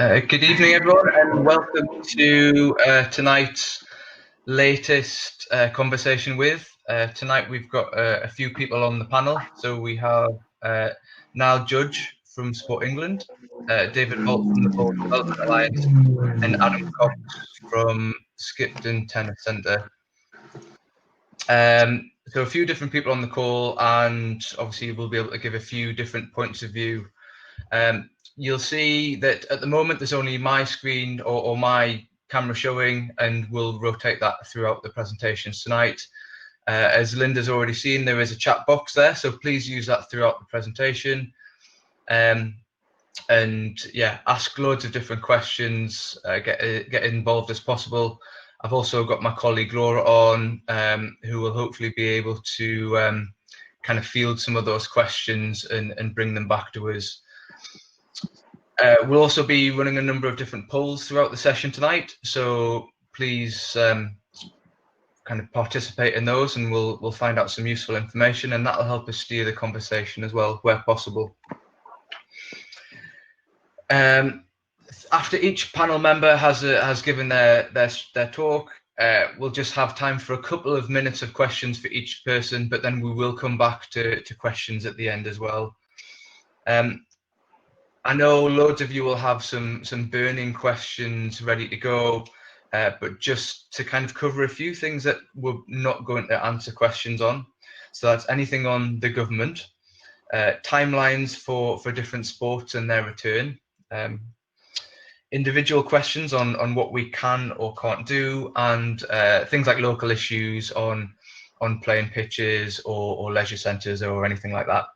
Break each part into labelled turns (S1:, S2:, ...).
S1: Good evening, everyone, and welcome to tonight's latest conversation with. Tonight we've got a few people on the panel. So we have Niall Judge from Sport England, David Holt from the Ball Development Alliance, and Adam Cox from Skipton Tennis Centre. So a few different people on the call, and obviously we'll be able to give a few different points of view. You'll see that at the moment there's only my screen or my camera showing, and we'll rotate that throughout the presentations tonight. As Linda's already seen, there is a chat box there, so please use that throughout the presentation. And yeah, ask loads of different questions, get involved as possible. I've also got my colleague Laura on, who will hopefully be able to kind of field some of those questions and bring them back to us. We'll also be running a number of different polls throughout the session tonight, so please kind of participate in those, and we'll find out some useful information, and that'll help us steer the conversation as well where possible. After each panel member has given their talk, we'll just have time for a couple of minutes of questions for each person, but then we will come back to questions at the end as well. I know loads of you will have some burning questions ready to go, but just to kind of cover a few things that we're not going to answer questions on. So that's anything on the government, timelines for different sports and their return, individual questions on what we can or can't do, and things like local issues on playing pitches or leisure centres or anything like that.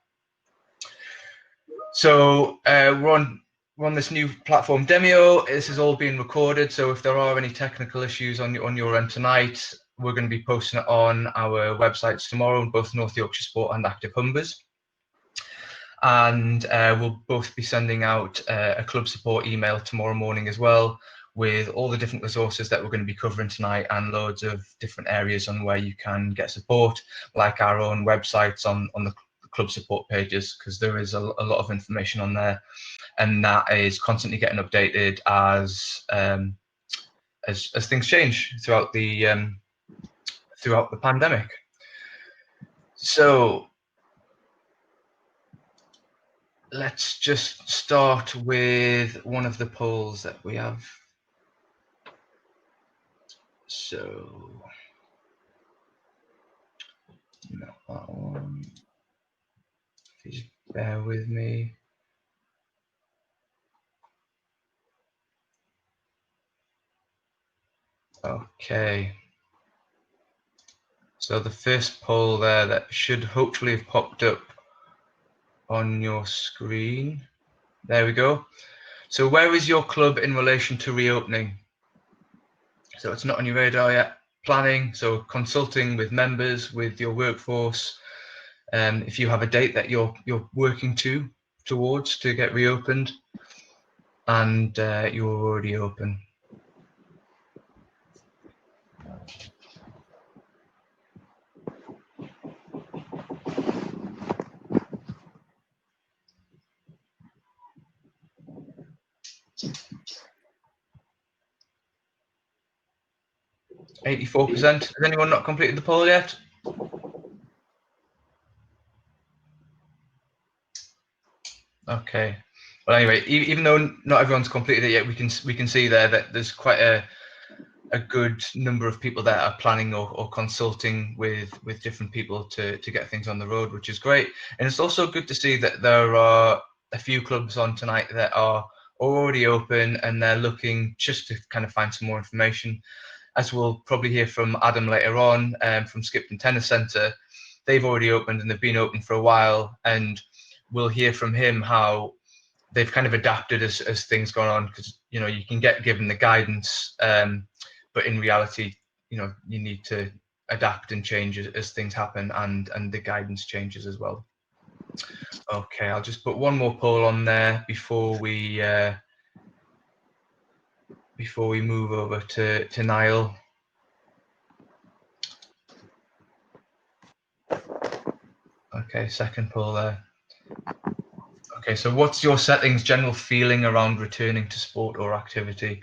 S1: So we're on this new platform Demio. This is all being recorded, so if there are any technical issues on your end tonight, we're going to be posting it on our websites tomorrow on both North Yorkshire Sport and Active Humbers. And we'll both be sending out a club support email tomorrow morning as well, with all the different resources that we're going to be covering tonight and loads of different areas on where you can get support, like our own websites on the club support pages, because there is a lot of information on there, and that is constantly getting updated as things change throughout the pandemic. So let's just start with one of the polls that we have. So not that one. Please bear with me. Okay. So the first poll there that should hopefully have popped up on your screen. There we go. So where is your club in relation to reopening? So it's not on your radar yet. Planning, so consulting with members, with your workforce. If you have a date that you're working towards to get reopened, and you're already open. %84%. Has anyone not completed the poll yet? Okay. Well, anyway, even though not everyone's completed it yet, we can see there that there's quite a good number of people that are planning or consulting with different people to get things on the road, which is great. And it's also good to see that there are a few clubs on tonight that are already open, and they're looking just to kind of find some more information. As we'll probably hear from Adam later on, from Skipton Tennis Centre, they've already opened and they've been open for a while, and we'll hear from him how they've kind of adapted as things gone on, because you can get given the guidance, but in reality, you need to adapt and change as things happen, and the guidance changes as well. Okay, I'll just put one more poll on there before we move over to Niall. Okay, second poll there. Okay, so what's your setting's general feeling around returning to sport or activity?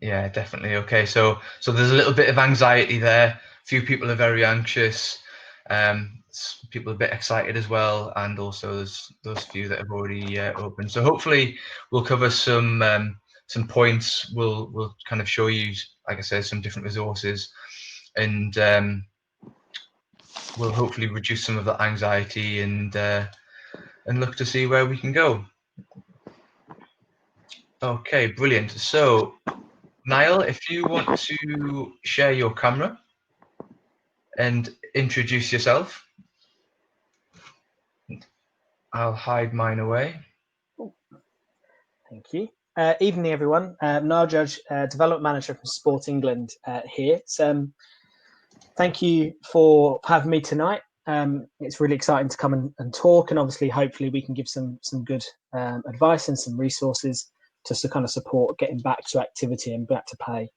S1: Yeah, definitely. Okay, so there's a little bit of anxiety there. Few people are very anxious. People are a bit excited as well, and also there's those few that have already opened. So hopefully we'll cover some points. We'll kind of show you, like I said, some different resources, and we'll hopefully reduce some of that anxiety and look to see where we can go. Okay, brilliant. So Niall, if you want to share your camera and introduce yourself, I'll hide mine away.
S2: Thank you. Evening, everyone. Niall Judge, Development Manager from Sport England here. So, thank you for having me tonight. It's really exciting to come and talk, and obviously, hopefully, we can give some good advice and some resources to kind of support getting back to activity and back to play.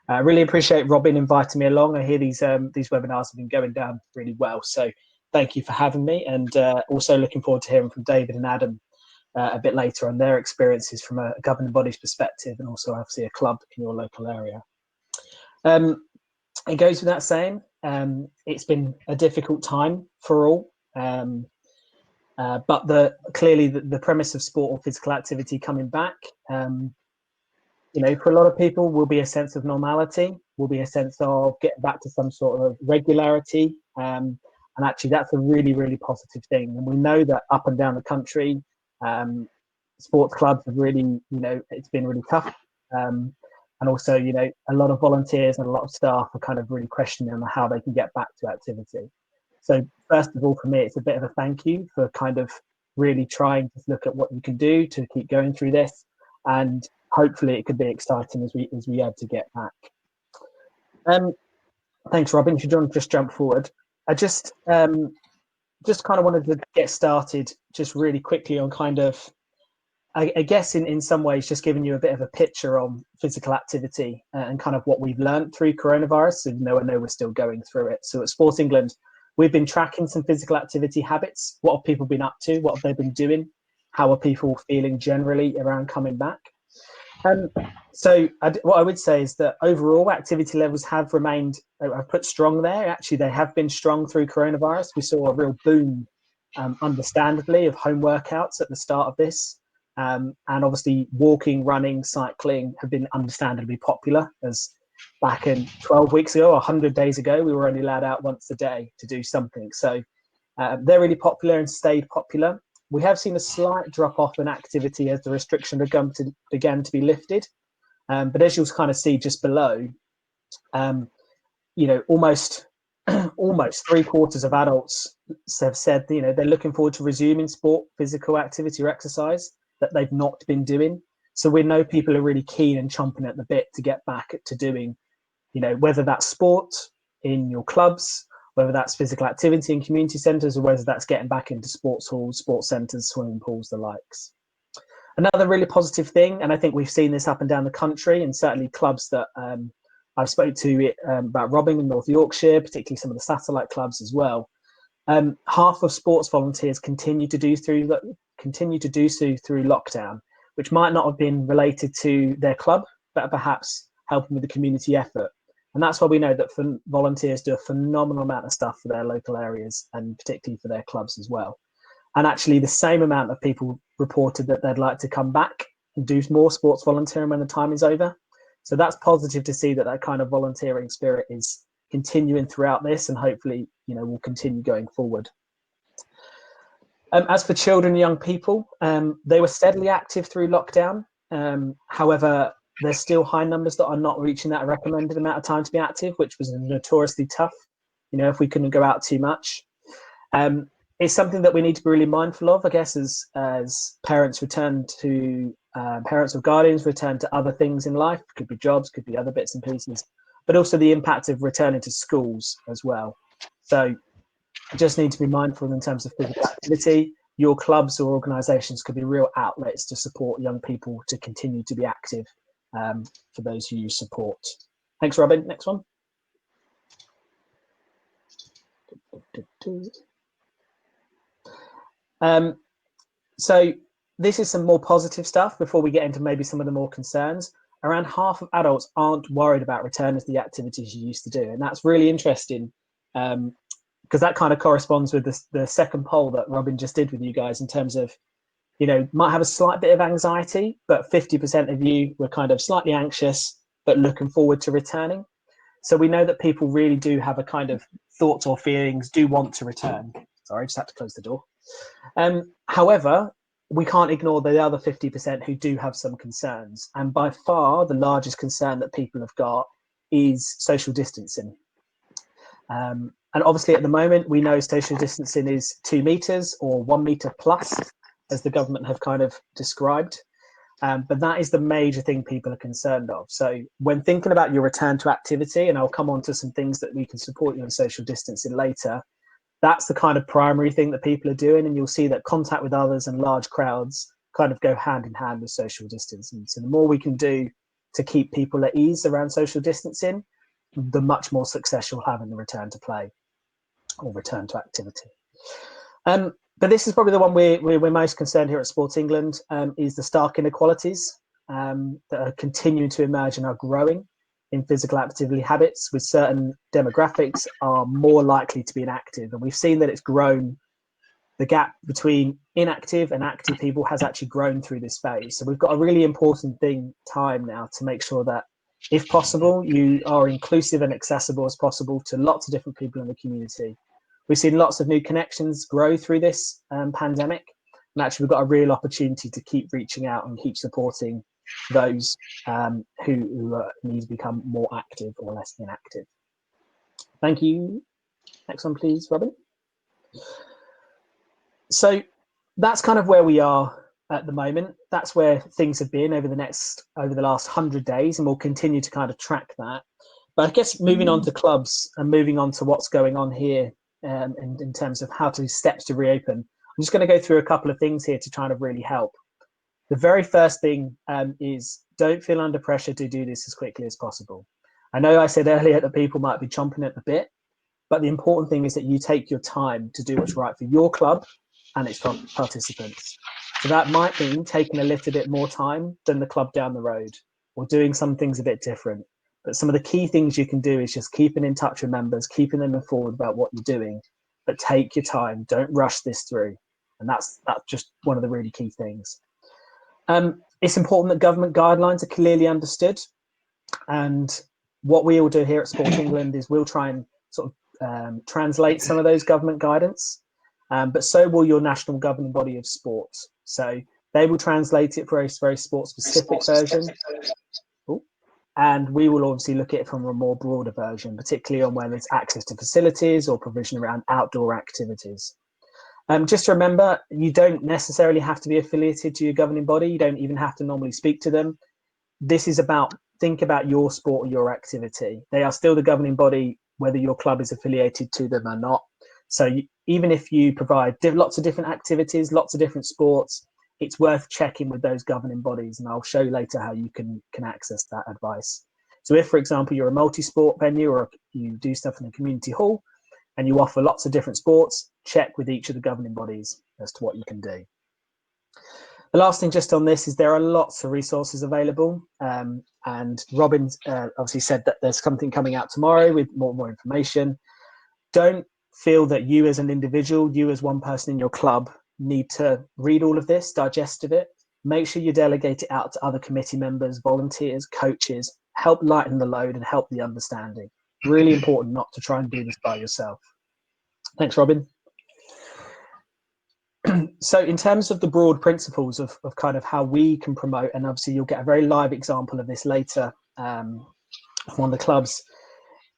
S2: I really appreciate Robin inviting me along. I hear these webinars have been going down really well, so thank you for having me, and also looking forward to hearing from David and Adam a bit later on their experiences from a governing body's perspective, and also obviously a club in your local area. It goes without saying, it's been a difficult time for all, but clearly the premise of sport or physical activity coming back, for a lot of people will be a sense of normality, will be a sense of getting back to some sort of regularity, and actually that's a really, really positive thing. And we know that up and down the country, sports clubs have really, it's been really tough. And also, a lot of volunteers and a lot of staff are kind of really questioning on how they can get back to activity. So first of all, for me, it's a bit of a thank you for kind of really trying to look at what you can do to keep going through this. And hopefully it could be exciting as we have to get back. Thanks, Robin. Should you just jump forward? I just kind of wanted to get started just really quickly on kind of, I guess in some ways, just giving you a bit of a picture on physical activity and kind of what we've learned through coronavirus. So, I know we're still going through it. So at Sport England, we've been tracking some physical activity habits. What have people been up to? What have they been doing? How are people feeling generally around coming back? So what I would say is that overall activity levels have remained, I've put strong there. Actually, they have been strong through coronavirus. We saw a real boom, understandably, of home workouts at the start of this. And obviously walking, running, cycling have been understandably popular, as back in 12 weeks ago, 100 days ago, we were only allowed out once a day to do something. So they're really popular and stayed popular. We have seen a slight drop off in activity as the restriction began to be lifted. But as you'll kind of see just below, almost 3/4 of adults have said, they're looking forward to resuming sport, physical activity or exercise that they've not been doing. So we know people are really keen and chomping at the bit to get back to doing, whether that's sport in your clubs, whether that's physical activity in community centres, or whether that's getting back into sports halls, sports centres, swimming pools, the likes. Another really positive thing, and I think we've seen this up and down the country, and certainly clubs that I've spoken to about Robin in North Yorkshire, particularly some of the satellite clubs as well. Half of sports volunteers continue to do so through lockdown, which might not have been related to their club, but perhaps helping with the community effort. And that's why we know that volunteers do a phenomenal amount of stuff for their local areas and particularly for their clubs as well. And actually the same amount of people reported that they'd like to come back and do more sports volunteering when the time is over. So that's positive to see that kind of volunteering spirit is continuing throughout this, and hopefully, will continue going forward. As for children and young people, they were steadily active through lockdown. However, there's still high numbers that are not reaching that recommended amount of time to be active, which was notoriously tough, if we couldn't go out too much. It's something that we need to be really mindful of, I guess, as parents return to, parents or guardians return to other things in life. Could be jobs, could be other bits and pieces, but also the impact of returning to schools as well. So just need to be mindful in terms of physical activity. your clubs or organisations could be real outlets to support young people to continue to be active for those who you support. Thanks, Robin. Next one. So this is some more positive stuff before we get into maybe some of the more concerns. Around half of adults aren't worried about returning to the activities you used to do. And that's really interesting because that kind of corresponds with the second poll that Robin just did with you guys in terms of, you know, might have a slight bit of anxiety, but 50% of you were kind of slightly anxious, but looking forward to returning. So we know that people really do have a kind of thoughts or feelings, do want to return. Sorry, I just had to close the door. However, we can't ignore the other 50% who do have some concerns. And by far, the largest concern that people have got is social distancing. And obviously at the moment, we know social distancing is 2 meters or 1 meter plus, as the government have kind of described. But that is the major thing people are concerned of. So when thinking about your return to activity, and I'll come on to some things that we can support you in social distancing later, that's the kind of primary thing that people are doing. And you'll see that contact with others and large crowds kind of go hand in hand with social distancing. So the more we can do to keep people at ease around social distancing, the much more success you'll have in the return to play or return to activity. But this is probably the one we're most concerned here at Sport England, is the stark inequalities that are continuing to emerge and are growing in physical activity habits, with certain demographics are more likely to be inactive. And we've seen that it's grown, the gap between inactive and active people has actually grown through this phase. So we've got a really important time now to make sure that, if possible, you are inclusive and accessible as possible to lots of different people in the community. We've seen lots of new connections grow through this pandemic, and actually we've got a real opportunity to keep reaching out and keep supporting those who need to become more active or less inactive. Thank you. Next one, please, Robin. So that's kind of where we are at the moment. That's where things have been over the last 100 days, and we'll continue to kind of track that. But I guess moving on to clubs and moving on to what's going on here in terms of how to steps to reopen, I'm just going to go through a couple of things here to try to really help. The very first thing is, don't feel under pressure to do this as quickly as possible. I know I said earlier that people might be chomping at the bit, but the important thing is that you take your time to do what's right for your club and its participants. So that might mean taking a little bit more time than the club down the road, or doing some things a bit different. But some of the key things you can do is just keeping in touch with members, keeping them informed about what you're doing, but take your time, don't rush this through. And that's just one of the really key things. It's important that government guidelines are clearly understood. And what we will do here at Sport England is we'll try and sort of translate some of those government guidance, but so will your national governing body of sport. So they will translate it for a very sport-specific version. And we will obviously look at it from a more broader version, particularly on where there's access to facilities or provision around outdoor activities. Just to remember, you don't necessarily have to be affiliated to your governing body. You don't even have to normally speak to them. This is about, think about your sport or your activity. They are still the governing body, whether your club is affiliated to them or not. So even if you provide lots of different activities, lots of different sports, it's worth checking with those governing bodies. And I'll show you later how you can access that advice. So if, for example, you're a multi-sport venue or you do stuff in a community hall, and you offer lots of different sports, check with each of the governing bodies as to what you can do. The last thing just on this is there are lots of resources available. And Robin obviously said that there's something coming out tomorrow with more information. Don't feel that you as an individual, you as one person in your club, need to read all of this, digest of it. Make sure you delegate it out to other committee members, volunteers, coaches, help lighten the load and help the understanding. Really important not to try and do this by yourself. Thanks, Robin. So in terms of the broad principles of kind of how we can promote, and obviously you'll get a very live example of this later from one of the clubs,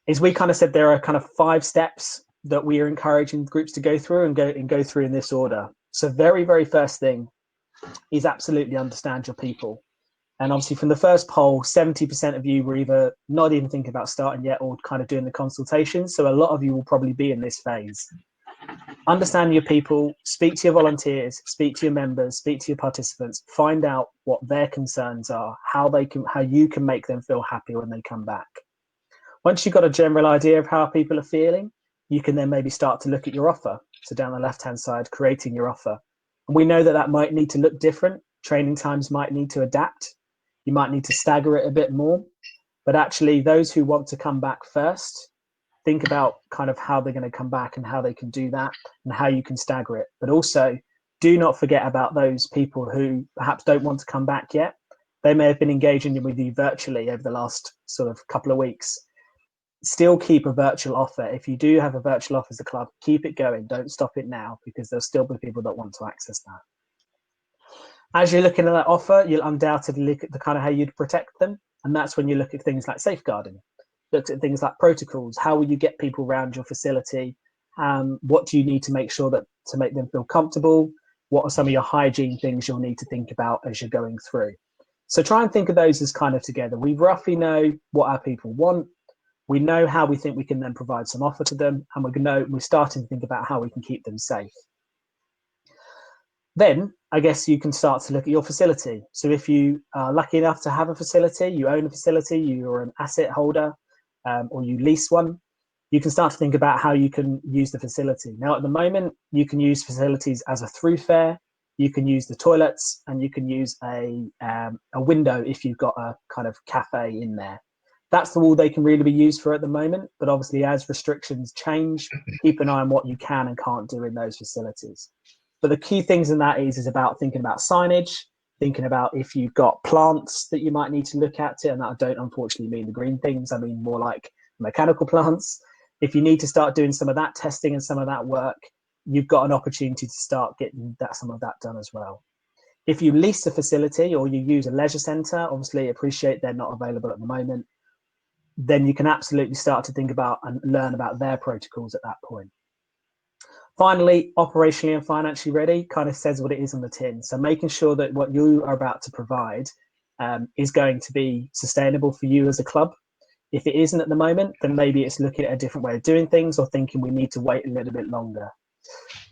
S2: is we kind of said there are kind of 5 steps that we are encouraging groups to go through and go through in this order. So very, very first thing is absolutely understand your people. And obviously from the first poll, 70% of you were either not even thinking about starting yet or kind of doing the consultation. So a lot of you will probably be in this phase. understand your people, speak to your volunteers, speak to your members, speak to your participants, find out what their concerns are, how you can make them feel happy when they come back. Once you've got a general idea of how people are feeling, you can then maybe start to look at your offer. So down the left-hand side, creating your offer. And we know that that might need to look different. Training times might need to adapt. You might need to stagger it a bit more. But actually, those who want to come back first, think about kind of how they're going to come back and how they can do that and how you can stagger it. But also, do not forget about those people who perhaps don't want to come back yet. They may have been engaging with you virtually over the last sort of couple of weeks. Still keep a virtual offer. If you do have a virtual offer as a club, keep it going. Don't stop it now, because there'll still be people that want to access that. As you're looking at that offer, you'll undoubtedly look at the kind of how you'd protect them. And that's when you look at things like safeguarding, look at things like protocols. How will you get people around your facility? What do you need to make sure that to make them feel comfortable? What are some of your hygiene things you'll need to think about as you're going through? So try and think of those as kind of together. We roughly know what our people want. We know how we think we can then provide some offer to them, and we're starting to think about how we can keep them safe. Then I guess you can start to look at your facility. So if you are lucky enough to have a facility, you own a facility, you're an asset holder, or you lease one, you can start to think about how you can use the facility. Now, at the moment, you can use facilities as a through fare, you can use the toilets, and you can use a window if you've got a kind of cafe in there. That's all they can really be used for at the moment. But obviously, as restrictions change, keep an eye on what you can and can't do in those facilities. But the key things in that is about thinking about signage, thinking about if you've got plants that you might need to look at it. And I don't unfortunately mean the green things. I mean more like mechanical plants. If you need to start doing some of that testing and some of that work, you've got an opportunity to start getting some of that done as well. If you lease a facility or you use a leisure centre, obviously appreciate they're not available at the moment, then you can absolutely start to think about and learn about their protocols at that point. Finally, operationally and financially ready kind of says what it is on the tin. So making sure that what you are about to provide is going to be sustainable for you as a club. If it isn't at the moment, then maybe it's looking at a different way of doing things or thinking we need to wait a little bit longer.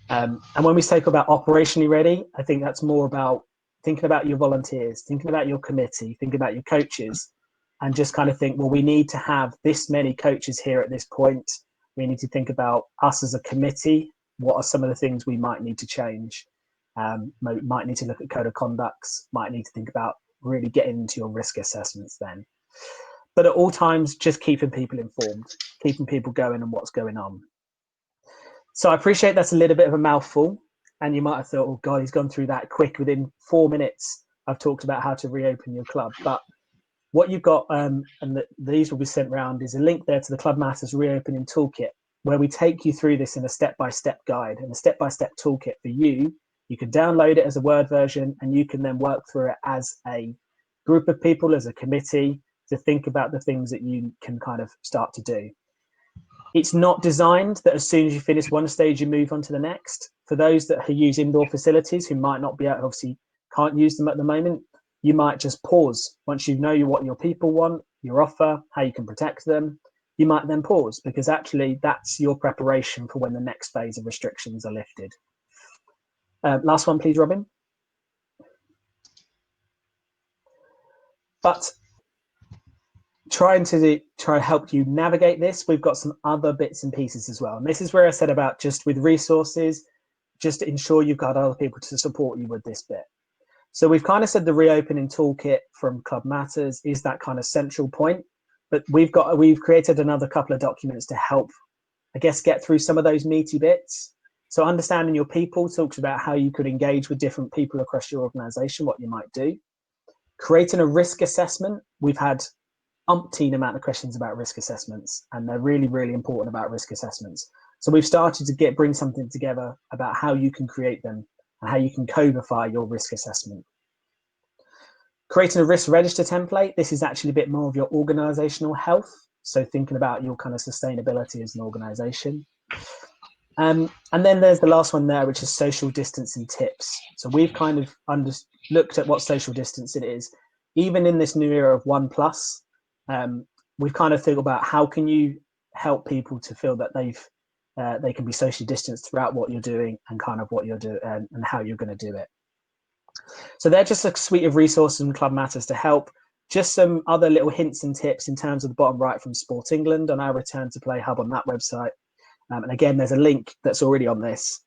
S2: And when we talk about operationally ready, I think that's more about thinking about your volunteers, thinking about your committee, thinking about your coaches, and just kind of think, well, we need to have this many coaches here at this point. We need to think about us as a committee. What are some of the things we might need to change? Might need to look at code of conducts, might need to think about really getting into your risk assessments then. But at all times, just keeping people informed, keeping people going and what's going on. So I appreciate that's a little bit of a mouthful. And you might have thought, oh God, he's gone through that quick. Within 4 minutes, I've talked about how to reopen your club. But what you've got, these will be sent around, is a link there to the Club Matters Reopening Toolkit, where we take you through this in a step-by-step guide and a step-by-step toolkit for you. You can download it as a Word version, and you can then work through it as a group of people, as a committee, to think about the things that you can kind of start to do. It's not designed that as soon as you finish one stage, you move on to the next. For those that use indoor facilities who might not be able, obviously can't use them at the moment, you might just pause. Once you know what your people want, your offer, how you can protect them, you might then pause, because actually that's your preparation for when the next phase of restrictions are lifted. Last one, please, Robin. But try to help you navigate this, we've got some other bits and pieces as well. And this is where I said about just with resources, just to ensure you've got other people to support you with this bit. So we've kind of said the reopening toolkit from Club Matters is that kind of central point, but we've created another couple of documents to help, I guess, get through some of those meaty bits. So understanding your people talks about how you could engage with different people across your organization, what you might do. Creating a risk assessment. We've had umpteen amount of questions about risk assessments, and they're really, really important about risk assessments. So we've started to bring something together about how you can create them and how you can codify your risk assessment. Creating a risk register template. This is actually a bit more of your organizational health. So thinking about your kind of sustainability as an organization. And then there's the last one there, which is social distancing tips. So we've kind of looked at what social distancing is. Even in this new era of 1+, we've kind of thought about how can you help people to feel that they've they can be socially distanced throughout what you're doing and kind of what you're doing and how you're going to do it. So they're just a suite of resources from Club Matters to help. Just some other little hints and tips in terms of the bottom right from Sport England on our Return to Play hub on that website. And again, there's a link that's already on this.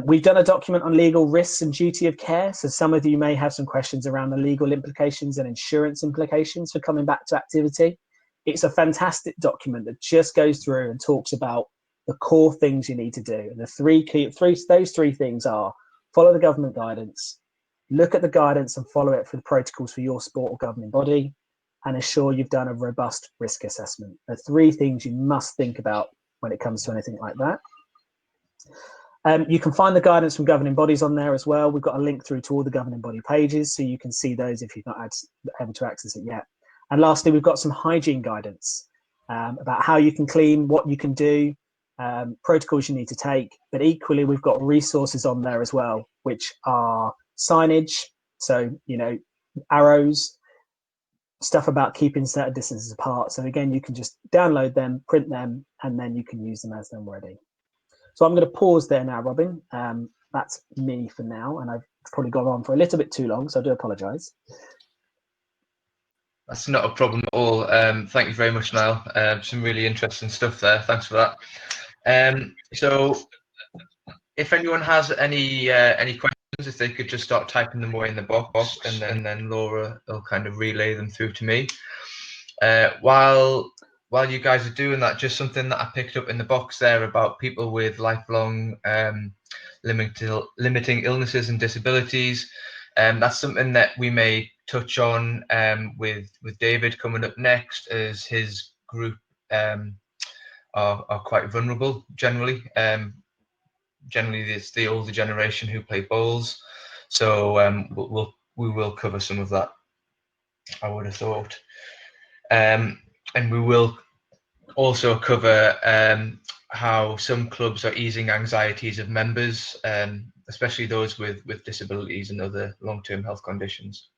S2: We've done a document on legal risks and duty of care. So some of you may have some questions around the legal implications and insurance implications for coming back to activity. It's a fantastic document that just goes through and talks about the core things you need to do. And those three things are: follow the government guidance, look at the guidance and follow it for the protocols for your sport or governing body, and ensure you've done a robust risk assessment. The three things you must think about when it comes to anything like that. You can find the guidance from governing bodies on there as well. We've got a link through to all the governing body pages, so you can see those if you've not able to access it yet. And lastly, we've got some hygiene guidance about how you can clean, what you can do, protocols you need to take. But equally, we've got resources on there as well, which are signage, so arrows, stuff about keeping certain distances apart. So again, you can just download them, print them, and then you can use them as they're ready. So I'm going to pause there now, Robin. That's me for now, and I've probably gone on for a little bit too long, so I do apologise.
S1: That's not a problem at all. Thank you very much, Niall. Some really interesting stuff there. Thanks for that. So if anyone has any questions, if they could just start typing them away in the box, and then Laura will kind of relay them through to me. While you guys are doing that, just something that I picked up in the box there about people with lifelong limiting illnesses and disabilities. That's something that we may touch on with David coming up next, as his group are quite vulnerable generally. Generally, it's the older generation who play bowls, so we will cover some of that, I would have thought, and we will also cover how some clubs are easing anxieties of members, especially those with disabilities and other long-term health conditions.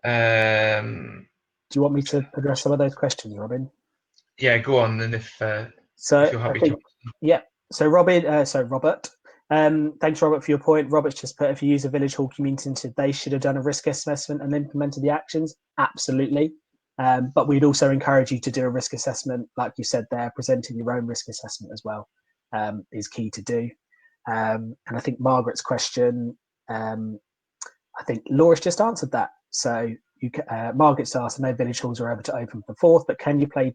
S2: Do you want me to address some of those questions, Robin?
S1: Yeah, go on. And if you're happy to.
S2: Yeah. So Robert. Thanks, Robert, for your point. Robert's just put, if you use a village hall community initiative, they should have done a risk assessment and implemented the actions. Absolutely. But we'd also encourage you to do a risk assessment, like you said there, presenting your own risk assessment as well is key to do. And I think Margaret's question, I think Laura's just answered that. So Margaret's asked, I know village halls are able to open for the 4th, but can you play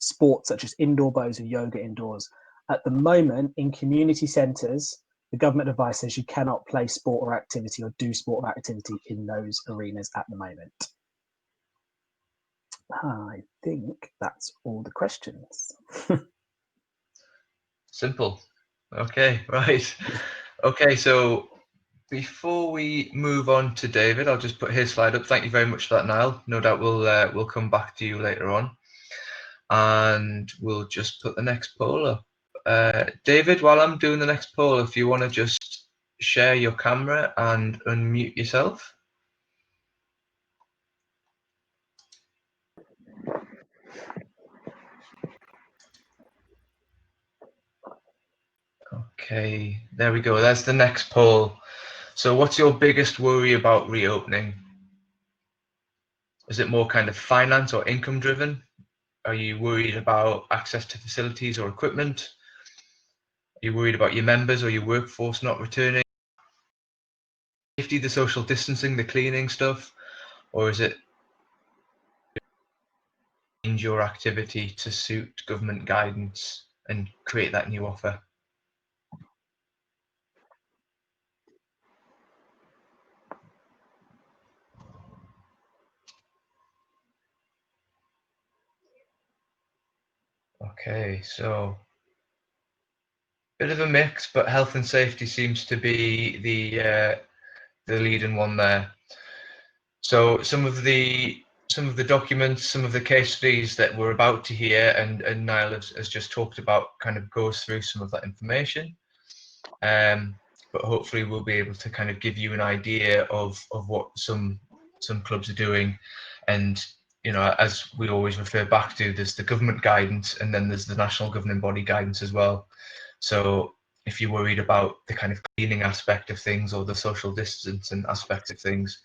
S2: sports such as indoor bows or yoga indoors? At the moment, in community centres, the government advice says you cannot play sport or activity or do sport or activity in those arenas at the moment. I think that's all the questions.
S1: Simple. Okay, right. Okay, so before we move on to David, I'll just put his slide up. Thank you very much for that, Niall. No doubt we'll come back to you later on, and we'll just put the next poll up. David, while I'm doing the next poll, if you want to just share your camera and unmute yourself. Okay, there we go. That's the next poll. So what's your biggest worry about reopening? Is it more kind of finance or income driven? Are you worried about access to facilities or equipment? Are you worried about your members or your workforce not returning? Safety, the social distancing, the cleaning stuff? Or is it change your activity to suit government guidance and create that new offer? Okay, so bit of a mix, but health and safety seems to be the leading one there. So some of the documents, some of the case studies that we're about to hear, and Niall has just talked about, kind of goes through some of that information. But hopefully we'll be able to kind of give you an idea of what some clubs are doing, and as we always refer back to, there's the government guidance and then there's the national governing body guidance as well. So if you're worried about the kind of cleaning aspect of things or the social distancing aspect of things,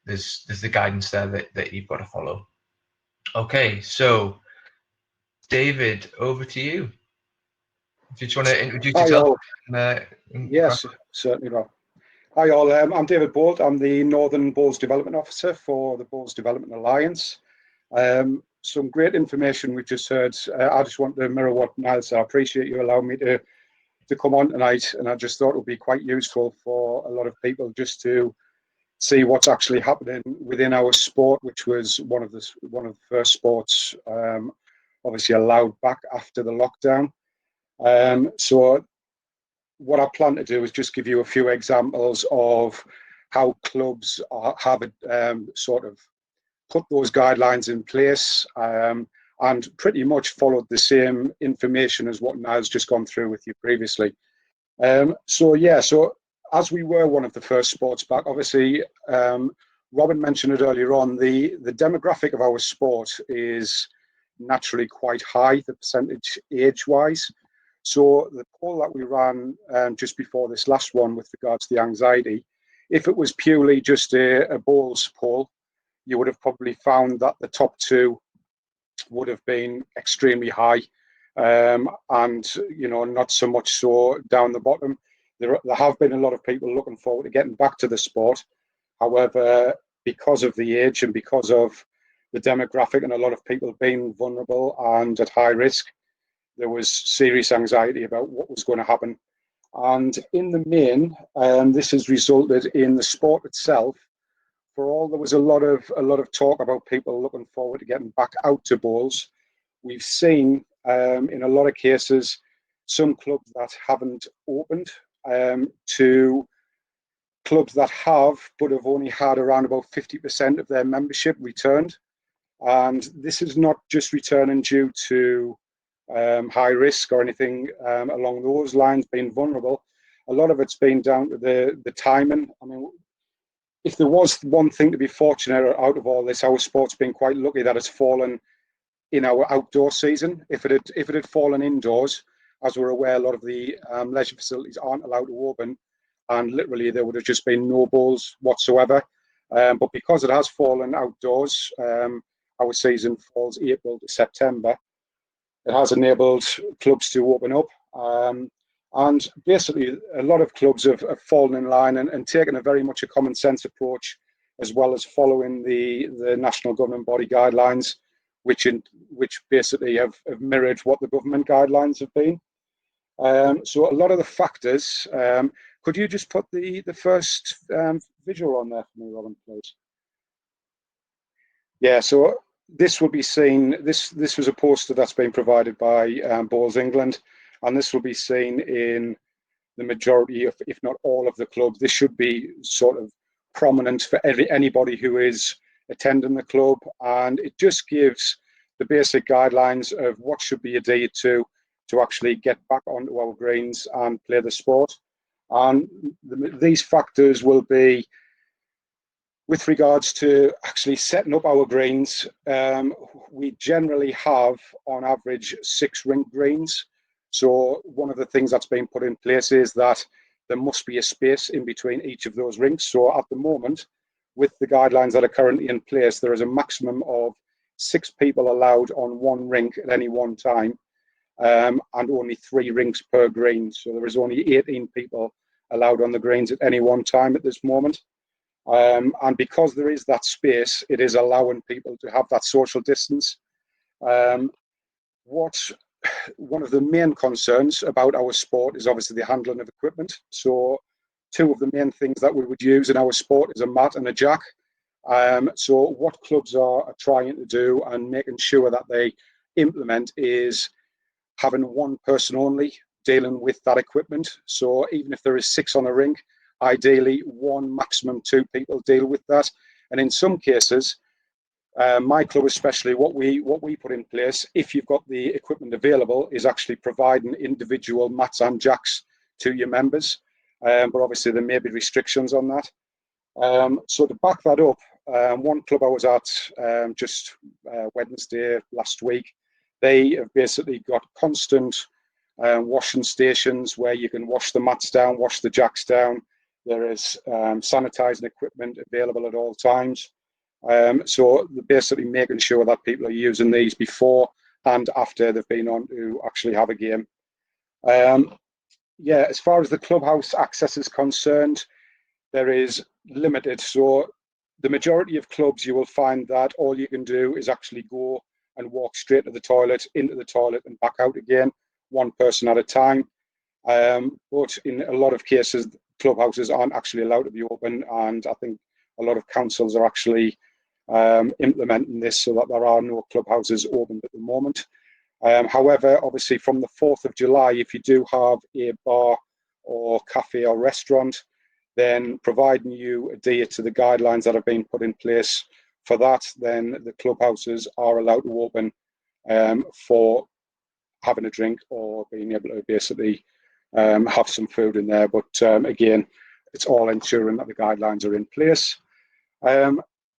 S1: there's the guidance there that you've got to follow. Okay, so David, over to you. If you just want to introduce
S3: Hi
S1: yourself.
S3: all. Yes, certainly, Rob. Hi all, I'm David Bolt. I'm the Northern Bowls Development Officer for the Bowls Development Alliance. Some great information we've just heard. I just want to mirror what Niall said. I appreciate you allowing me to come on tonight, and I just thought it would be quite useful for a lot of people just to see what's actually happening within our sport, which was one of the first sports obviously allowed back after the lockdown. So what I plan to do is just give you a few examples of how clubs have sort of put those guidelines in place and pretty much followed the same information as what Niall's just gone through with you previously. So as we were one of the first sports back, obviously, Robin mentioned it earlier on, the demographic of our sport is naturally quite high, the percentage age-wise. So the poll that we ran just before this last one with regards to the anxiety, if it was purely just a bowls poll, you would have probably found that the top two would have been extremely high, and not so much so down the bottom. There have been a lot of people looking forward to getting back to the sport. However, because of the age and because of the demographic and a lot of people being vulnerable and at high risk, there was serious anxiety about what was going to happen. And in the main, this has resulted in the sport itself. For all there was a lot of talk about people looking forward to getting back out to bowls, we've seen in a lot of cases some clubs that haven't opened to clubs that have, but have only had around about 50% of their membership returned. And this is not just returning due to high risk or anything along those lines, being vulnerable. A lot of it's been down to the timing. I mean, if there was one thing to be fortunate out of all this, our sport's been quite lucky that it's fallen in our outdoor season. If it had fallen indoors, as we're aware, a lot of the leisure facilities aren't allowed to open, and literally there would have just been no bowls whatsoever. But because it has fallen outdoors, our season falls April to September. It has enabled clubs to open up. And basically, a lot of clubs have fallen in line and taken a very much a common sense approach, as well as following the national governing body guidelines, which basically have mirrored what the government guidelines have been. So a lot of the factors, could you just put the first visual on there for me, Robin, please? Yeah, so this will be seen, this was a poster that's been provided by Bowls England, and this will be seen in the majority of, if not all of the clubs. This should be sort of prominent for anybody who is attending the club, and it just gives the basic guidelines of what should be adhered to actually get back onto our greens and play the sport. And these factors will be with regards to actually setting up our greens. We generally have on average 6 rink greens. So one of the things that's been put in place is that there must be a space in between each of those rinks. So at the moment, with the guidelines that are currently in place, there is a maximum of 6 people allowed on one rink at any one time, and only 3 rinks per green. So there is only 18 people allowed on the greens at any one time at this moment. And because there is that space, it is allowing people to have that social distance. One of the main concerns about our sport is obviously the handling of equipment. So 2 of the main things that we would use in our sport is a mat and a jack. So what clubs are trying to do and making sure that they implement is having one person only dealing with that equipment. So even if there is 6 on a rink, ideally 1, maximum 2 people deal with that. And in some cases, my club especially, what we put in place, if you've got the equipment available, is actually providing individual mats and jacks to your members. But obviously there may be restrictions on that. So to back that up, one club I was at just Wednesday last week. They have basically got constant washing stations where you can wash the mats down, wash the jacks down. There is sanitizing equipment available at all times. So they're basically making sure that people are using these before and after they've been on to actually have a game. Yeah, as far as the clubhouse access is concerned, there is limited. So the majority of clubs, you will find that all you can do is actually go and walk straight to the toilet, into the toilet and back out again, one person at a time. But in a lot of cases, clubhouses aren't actually allowed to be open, and I think a lot of councils are actually implementing this so that there are no clubhouses open at the moment. However, obviously from the 4th of July, if you do have a bar or cafe or restaurant, then providing you adhere to the guidelines that have been put in place for that, then the clubhouses are allowed to open for having a drink or being able to basically have some food in there. But again, it's all ensuring that the guidelines are in place.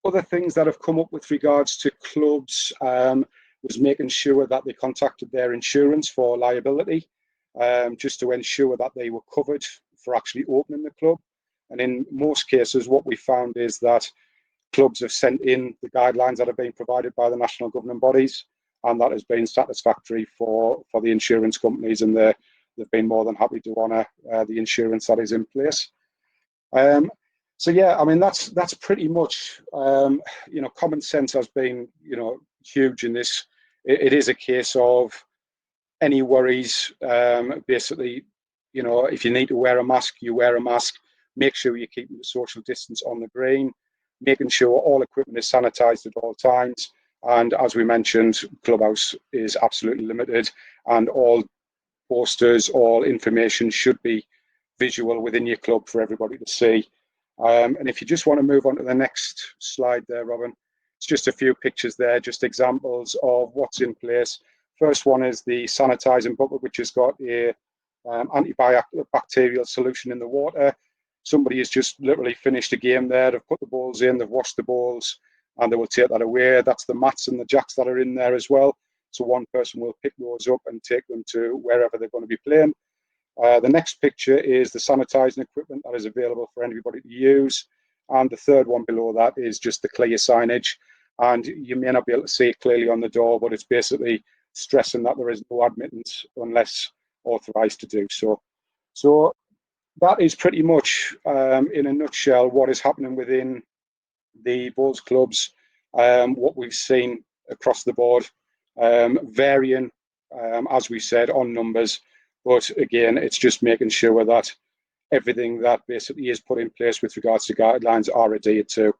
S3: Other things that have come up with regards to clubs was making sure that they contacted their insurance for liability, just to ensure that they were covered for actually opening the club. And in most cases, what we found is that clubs have sent in the guidelines that have been provided by the national governing bodies, and that has been satisfactory for the insurance companies, and they've been more than happy to honour the insurance that is in place. So yeah, I mean that's pretty much common sense has been huge in this. It is a case of any worries. Basically, if you need to wear a mask, you wear a mask. Make sure you're keeping the social distance on the green, making sure all equipment is sanitised at all times. And as we mentioned, clubhouse is absolutely limited, and all posters, all information should be visual within your club for everybody to see. And if you just want to move on to the next slide there, Robin, it's just a few pictures there, just examples of what's in place. First one is the sanitising bucket, which has got a antibacterial solution in the water. Somebody has just literally finished a game there. They've put the balls in, they've washed the balls, and they will take that away. That's the mats and the jacks that are in there as well. So one person will pick those up and take them to wherever they're going to be playing. The next picture is the sanitising equipment that is available for anybody to use. And the third one below that is just the clear signage. And you may not be able to see it clearly on the door, but it's basically stressing that there is no admittance unless authorised to do so. So that is pretty much, in a nutshell, what is happening within the bowls clubs, what we've seen across the board, varying, as we said, on numbers. But again, it's just making sure that everything that basically is put in place with regards to guidelines are adhered to.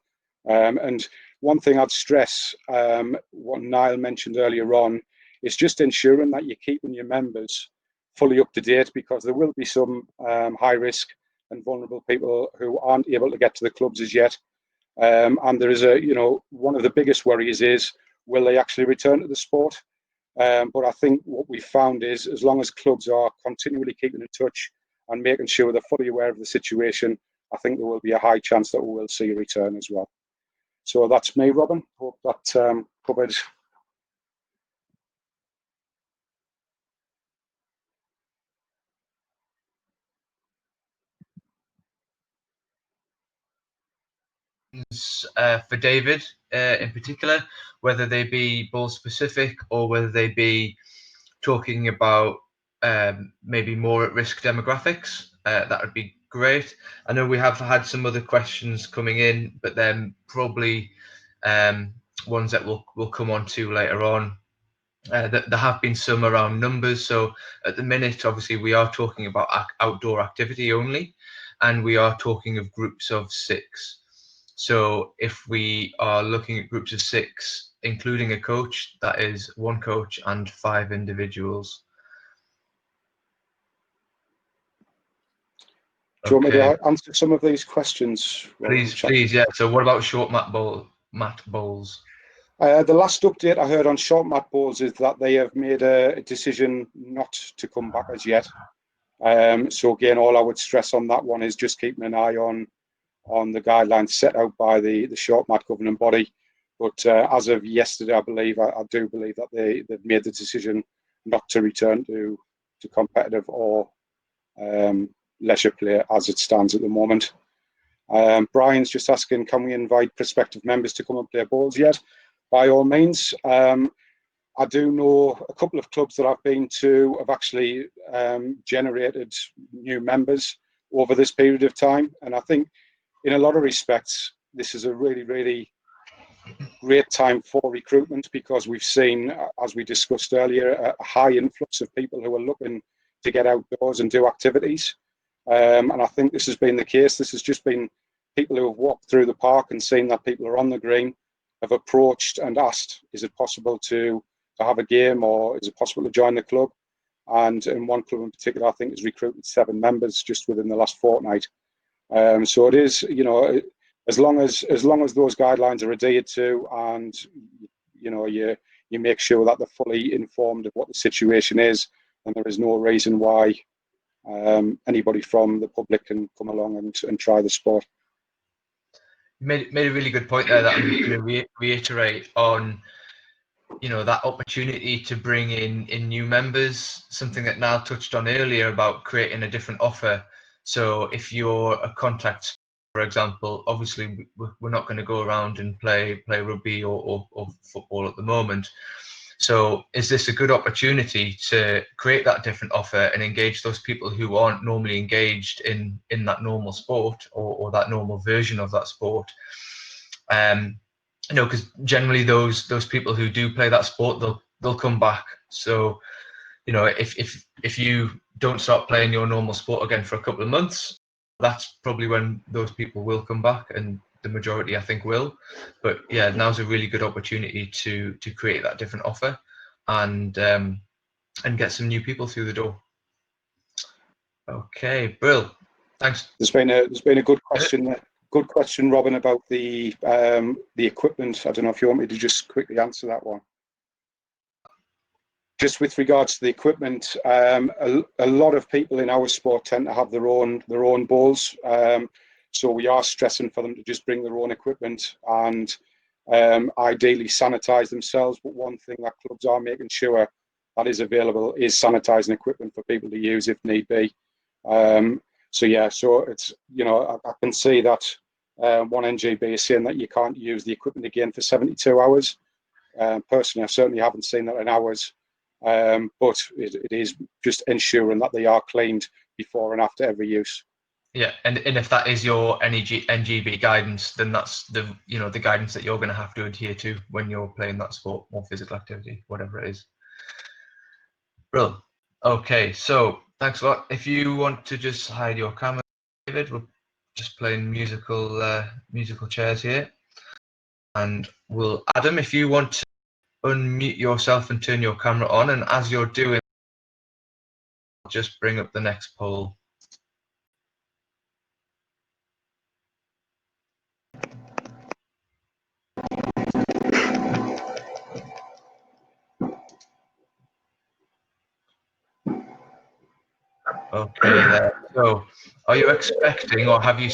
S3: And one thing I'd stress, what Niall mentioned earlier on, is just ensuring that you're keeping your members fully up to date, because there will be some high risk and vulnerable people who aren't able to get to the clubs as yet. And there is one of the biggest worries is, will they actually return to the sport? But I think what we found is, as long as clubs are continually keeping in touch and making sure they're fully aware of the situation, I think there will be a high chance that we will see a return as well. So that's me, Robin. Hope that covered.
S1: For David in particular, whether they be ball specific or whether they be talking about maybe more at risk demographics, that would be great. I know we have had some other questions coming in, but then probably ones that we'll come on to later on. There have been some around numbers. So at the minute, obviously, we are talking about outdoor activity only, and we are talking of groups of 6. So if we are looking at groups of 6, including a coach, that is 1 coach and 5 individuals.
S3: Do you want me to answer some of these questions?
S1: Please, yeah. So what about short mat bowls?
S3: The last update I heard on short mat bowls is that they have made a decision not to come back as yet. So again, all I would stress on that one is just keeping an eye on on the guidelines set out by the short mat governing body. But as of yesterday, I do believe that they've made the decision not to return to competitive or leisure play as it stands at the moment. Brian's just asking, can we invite prospective members to come and play bowls yet? By all means. I do know a couple of clubs that I've been to have actually generated new members over this period of time. And I think in a lot of respects, this is a really, really great time for recruitment, because we've seen, as we discussed earlier, a high influx of people who are looking to get outdoors and do activities. And I think this has been the case. This has just been people who have walked through the park and seen that people are on the green, have approached and asked, is it possible to have a game, or is it possible to join the club? And in one club in particular, I think has recruited 7 members just within the last fortnight. So it is, you know, as long as those guidelines are adhered to, and you know, you make sure that they're fully informed of what the situation is, and there is no reason why anybody from the public can come along and try the sport.
S1: You made a really good point there that I'm just going to reiterate on. You know, that opportunity to bring in new members, something that Niall touched on earlier about creating a different offer. So if you're a contact, for example, obviously we're not going to go around and play rugby or football at the moment. So is this a good opportunity to create that different offer and engage those people who aren't normally engaged in that normal sport or that normal version of that sport? You know, because generally those people who do play that sport, they'll come back. So, you know, if you don't start playing your normal sport again for a couple of months, that's probably when those people will come back, and the majority, I think, will. But yeah, now's a really good opportunity to create that different offer and get some new people through the door. Okay, Brill. Thanks.
S3: There's been a good question there. Good question, Robin, about the equipment. I don't know if you want me to just quickly answer that one. Just with regards to the equipment, a lot of people in our sport tend to have their own bowls. So we are stressing for them to just bring their own equipment and ideally sanitize themselves. But one thing that clubs are making sure that is available is sanitizing equipment for people to use if need be. So yeah, so it's, you know, I can see that one NGB is saying that you can't use the equipment again for 72 hours. Personally, I certainly haven't seen that in hours, but it is just ensuring that they are cleaned before and after every use.
S1: Yeah, and if that is your NGB guidance, then that's the guidance that you're going to have to adhere to when you're playing that sport or physical activity, whatever it is. Brilliant. Okay, so thanks a lot. If you want to just hide your camera, David, we're just playing musical chairs here. And Adam, if you want to unmute yourself and turn your camera on, and as you're doing, just bring up the next poll. Okay, there. So, are you expecting, or have you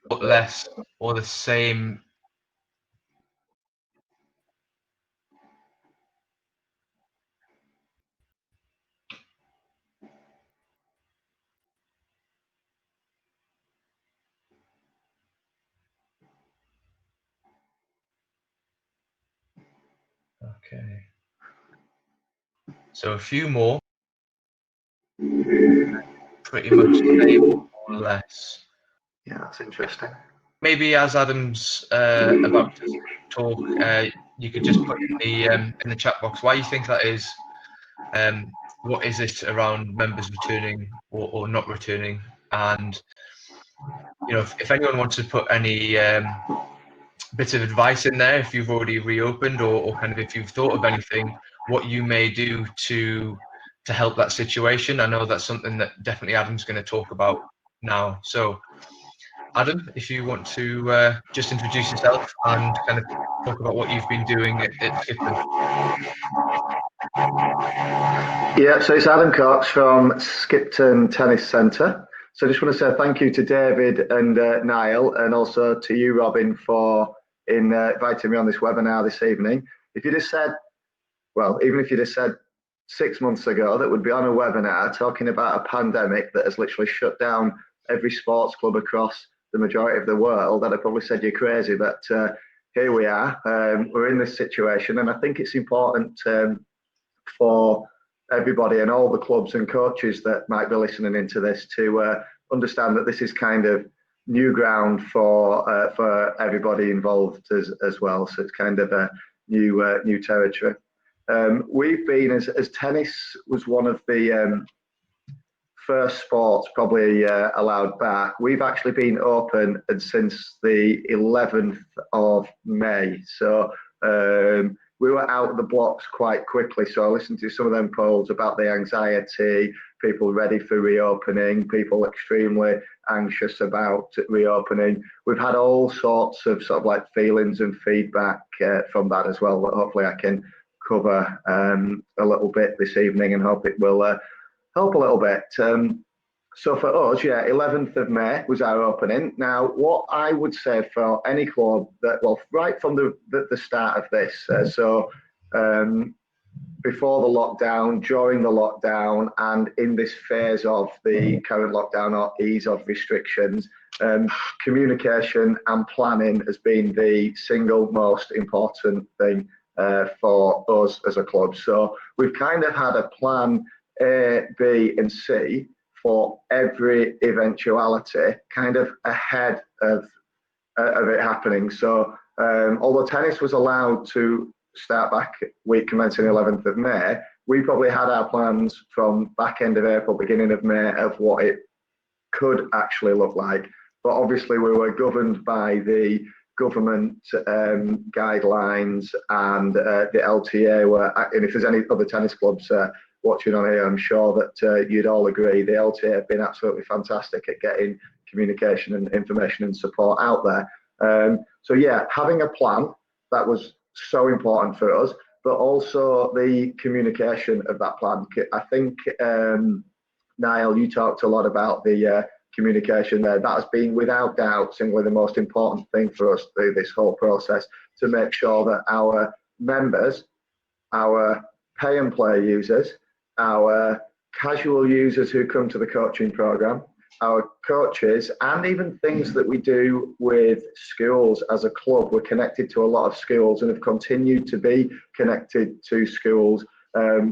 S1: thought less or the same? Okay. So a few more. Pretty much the same, more or less.
S4: Yeah, that's interesting.
S1: Maybe as Adam's about to talk, you could just put in the chat box why you think that is. What is it around members returning or not returning? And you know, if anyone wants to put any bits of advice in there, if you've already reopened or kind of if you've thought of anything, what you may do to help that situation. I know that's something that definitely Adam's going to talk about now. So Adam, if you want to just introduce yourself and kind of talk about what you've been doing at Skipton.
S4: Yeah, so it's Adam Cox from Skipton Tennis Centre. So I just want to say thank you to David and Niall, and also to you, Robin, for inviting me on this webinar this evening. If you'd have said, well, even if you'd have said 6 months ago that we'd be on a webinar talking about a pandemic that has literally shut down every sports club across the majority of the world, I'd have probably said you're crazy, but here we are. We're in this situation, and I think it's important for everybody and all the clubs and coaches that might be listening into this to understand that this is kind of new ground for everybody involved as well. So it's kind of a new territory. We've been, as tennis was one of the first sports probably allowed back, we've actually been open since the 11th of May. So we were out of the blocks quite quickly. So I listened to some of them polls about the anxiety, people ready for reopening, people extremely anxious about reopening. We've had all sorts of sort of like feelings and feedback from that as well, that hopefully I can cover a little bit this evening, and hope it will help a little bit. So for us, yeah, 11th of May was our opening. Now, what I would say for any club that, well, right from the start of this, before the lockdown, during the lockdown, and in this phase of the current lockdown or ease of restrictions, communication and planning has been the single most important thing for us as a club. So we've kind of had a plan A, B, and C for every eventuality, kind of ahead of it happening. So although tennis was allowed to start back week commencing 11th of May, we probably had our plans from back end of April, beginning of May, of what it could actually look like. But obviously we were governed by the government guidelines and the LTA, and if there's any other tennis clubs watching on here, I'm sure that you'd all agree the LTA have been absolutely fantastic at getting communication and information and support out there. So yeah, having a plan, that was so important for us, but also the communication of that plan. I think, Niall, you talked a lot about the communication there. That has been without doubt simply the most important thing for us through this whole process, to make sure that our members, our pay and play users, our casual users who come to the coaching program, our coaches, and even things that we do with schools as a club. We're connected to a lot of schools and have continued to be connected to schools,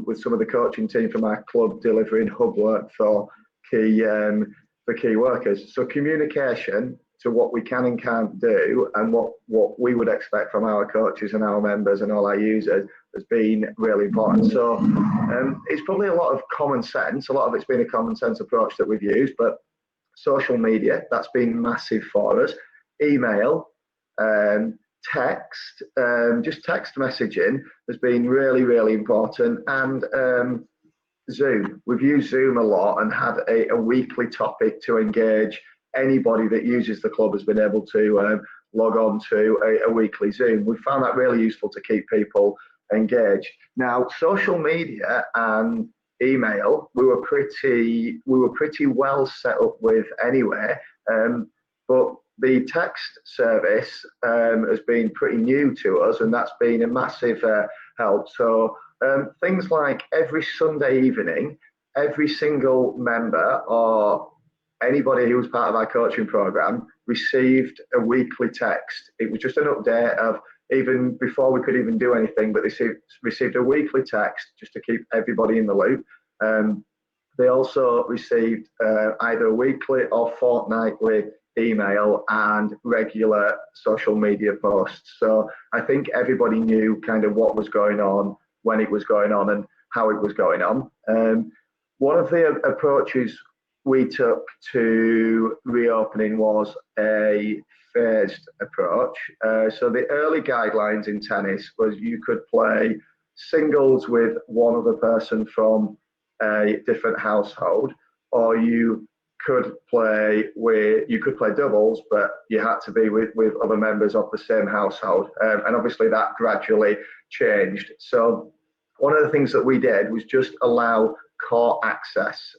S4: with some of the coaching team from our club delivering hub work for key workers. So communication to what we can and can't do, and what we would expect from our coaches and our members and all our users, has been really important. So it's probably a lot of common sense. A lot of it's been a common sense approach that we've used, but social media, that's been massive for us. Email, text, just text messaging has been really, really important. And Zoom, we've used Zoom a lot and had a weekly topic to engage. Anybody that uses the club has been able to log on to a weekly Zoom. We found that really useful to keep people engaged. Now, social media and email, we were pretty well set up with anyway, but the text service has been pretty new to us, and that's been a massive help. So things like every Sunday evening, every single member or anybody who was part of our coaching program received a weekly text. It was just an update of, even before we could even do anything, but they received a weekly text just to keep everybody in the loop. They also received either a weekly or fortnightly email and regular social media posts. So I think everybody knew kind of what was going on, when it was going on, and how it was going on. One of the approaches we took to reopening was a phased approach. So the early guidelines in tennis was you could play singles with one other person from a different household, or you could play doubles, but you had to be with other members of the same household. And obviously that gradually changed. So one of the things that we did was just allow court access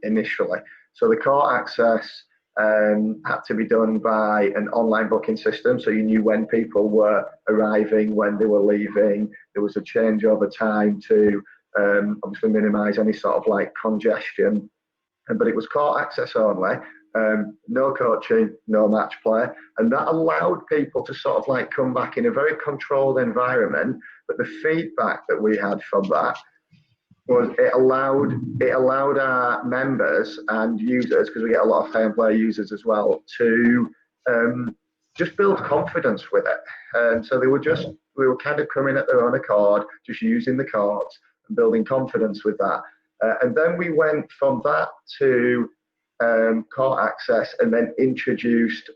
S4: initially. So the court access had to be done by an online booking system, so you knew when people were arriving, when they were leaving. There was a changeover time to obviously minimise any sort of like congestion, but it was court access only. No coaching, no match play, and that allowed people to sort of like come back in a very controlled environment. But the feedback that we had from that was it allowed our members and users, because we get a lot of fair play users as well, to just build confidence with it. So we were kind of coming at their own accord, just using the courts and building confidence with that. And then we went from that to court access, and then introduced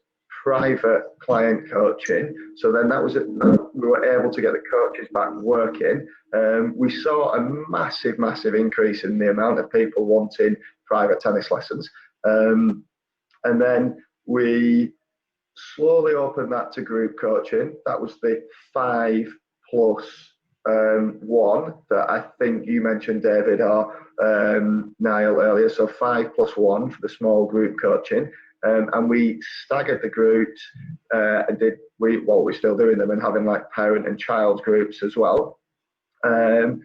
S4: private client coaching. So then that was it. We were able to get the coaches back working. We saw a massive increase in the amount of people wanting private tennis lessons. And then we slowly opened that to group coaching. That was the 5+1 that I think you mentioned, David, or Niall earlier. So 5+1 for the small group coaching. And we staggered the groups and we're still doing them, and having like parent and child groups as well. And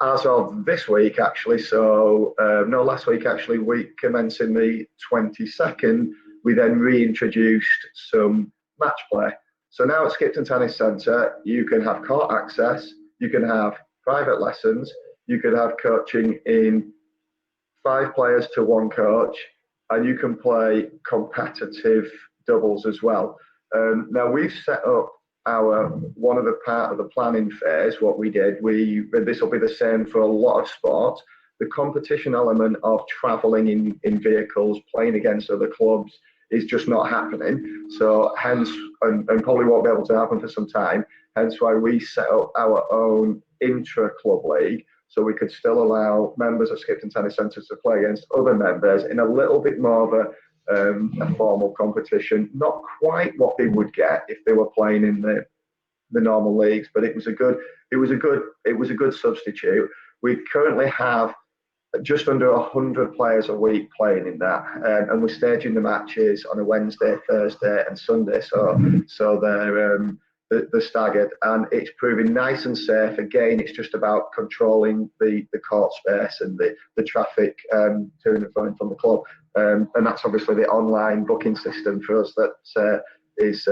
S4: as of this week, actually, last week actually, week commencing the 22nd, we then reintroduced some match play. So now at Skipton Tennis Centre, you can have court access, you can have private lessons, you can have coaching in 5 players to 1 coach, and you can play competitive doubles as well. Now we've set up one of the part of the planning phase. What we did, this will be the same for a lot of sports. The competition element of travelling in vehicles, playing against other clubs, is just not happening. So hence, and probably won't be able to happen for some time. Hence why we set up our own intra-club league, so we could still allow members of Skipton Tennis Centres to play against other members in a little bit more of a formal competition. Not quite what they would get if they were playing in the normal leagues, but it was a good substitute. We currently have just under 100 players a week playing in that, and we're staging the matches on a Wednesday, Thursday, and Sunday. So they're staggered, and it's proving nice and safe. Again, it's just about controlling the court space and the traffic to and from the club, and that's obviously the online booking system for us that is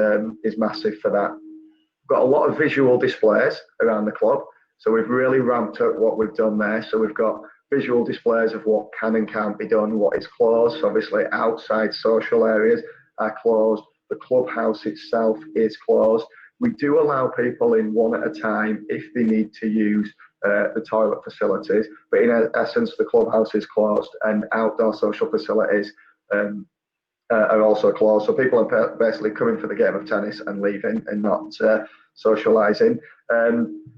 S4: massive for that. We've got a lot of visual displays around the club, so we've really ramped up what we've done there. So we've got visual displays of what can and can't be done, what is closed. So obviously outside social areas are closed. The clubhouse itself is closed. We do allow people in one at a time if they need to use the toilet facilities, but in essence, the clubhouse is closed, and outdoor social facilities are also closed. So people are basically coming for the game of tennis and leaving, and not socialising.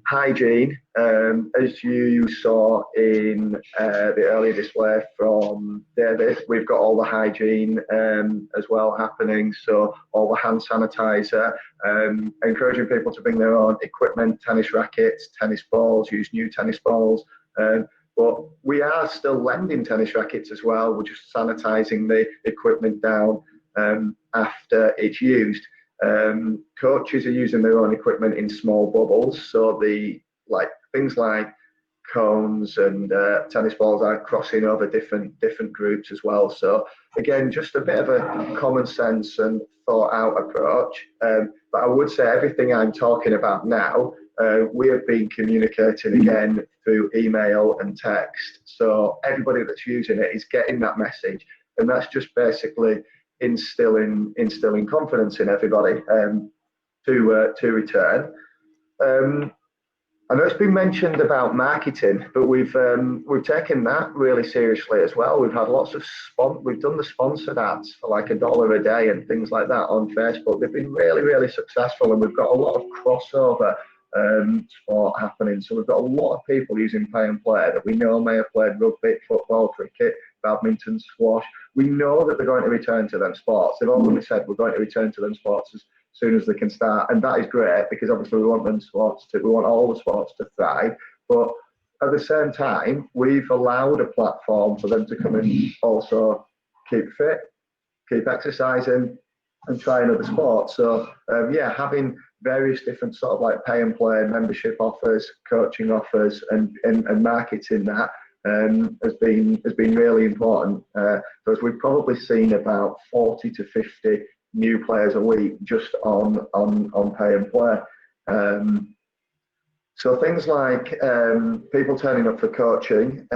S4: Hygiene, as you saw in the earlier display from David, we've got all the hygiene as well happening. So all the hand sanitizer, encouraging people to bring their own equipment, tennis rackets, tennis balls, use new tennis balls. But we are still lending tennis rackets as well. We're just sanitising the equipment down after it's used. Coaches are using their own equipment in small bubbles, so things like cones and tennis balls are crossing over different groups as well. So again, just a bit of a common sense and thought out approach. But I would say everything I'm talking about now, we have been communicating again through email and text. So everybody that's using it is getting that message, and that's just basically instilling confidence in everybody to return. I know it's been mentioned about marketing, but we've taken that really seriously as well. We've had lots of we've done the sponsored ads for like $1 a day and things like that on Facebook. They've been really successful, and we've got a lot of crossover sport happening. So we've got a lot of people using Pay and Play that we know may have played rugby, football, cricket, badminton, squash. We know that they're going to return to them sports. They've already said we're going to return to them sports as soon as they can start, and that is great, because obviously we want all the sports to thrive. But at the same time, we've allowed a platform for them to come and also keep fit, keep exercising, and trying other sports. So yeah, having various different sort of like pay and play membership offers, coaching offers, and marketing that has been really important. Because we've probably seen about 40 to 50 new players a week just on pay and play. So things like people turning up for coaching.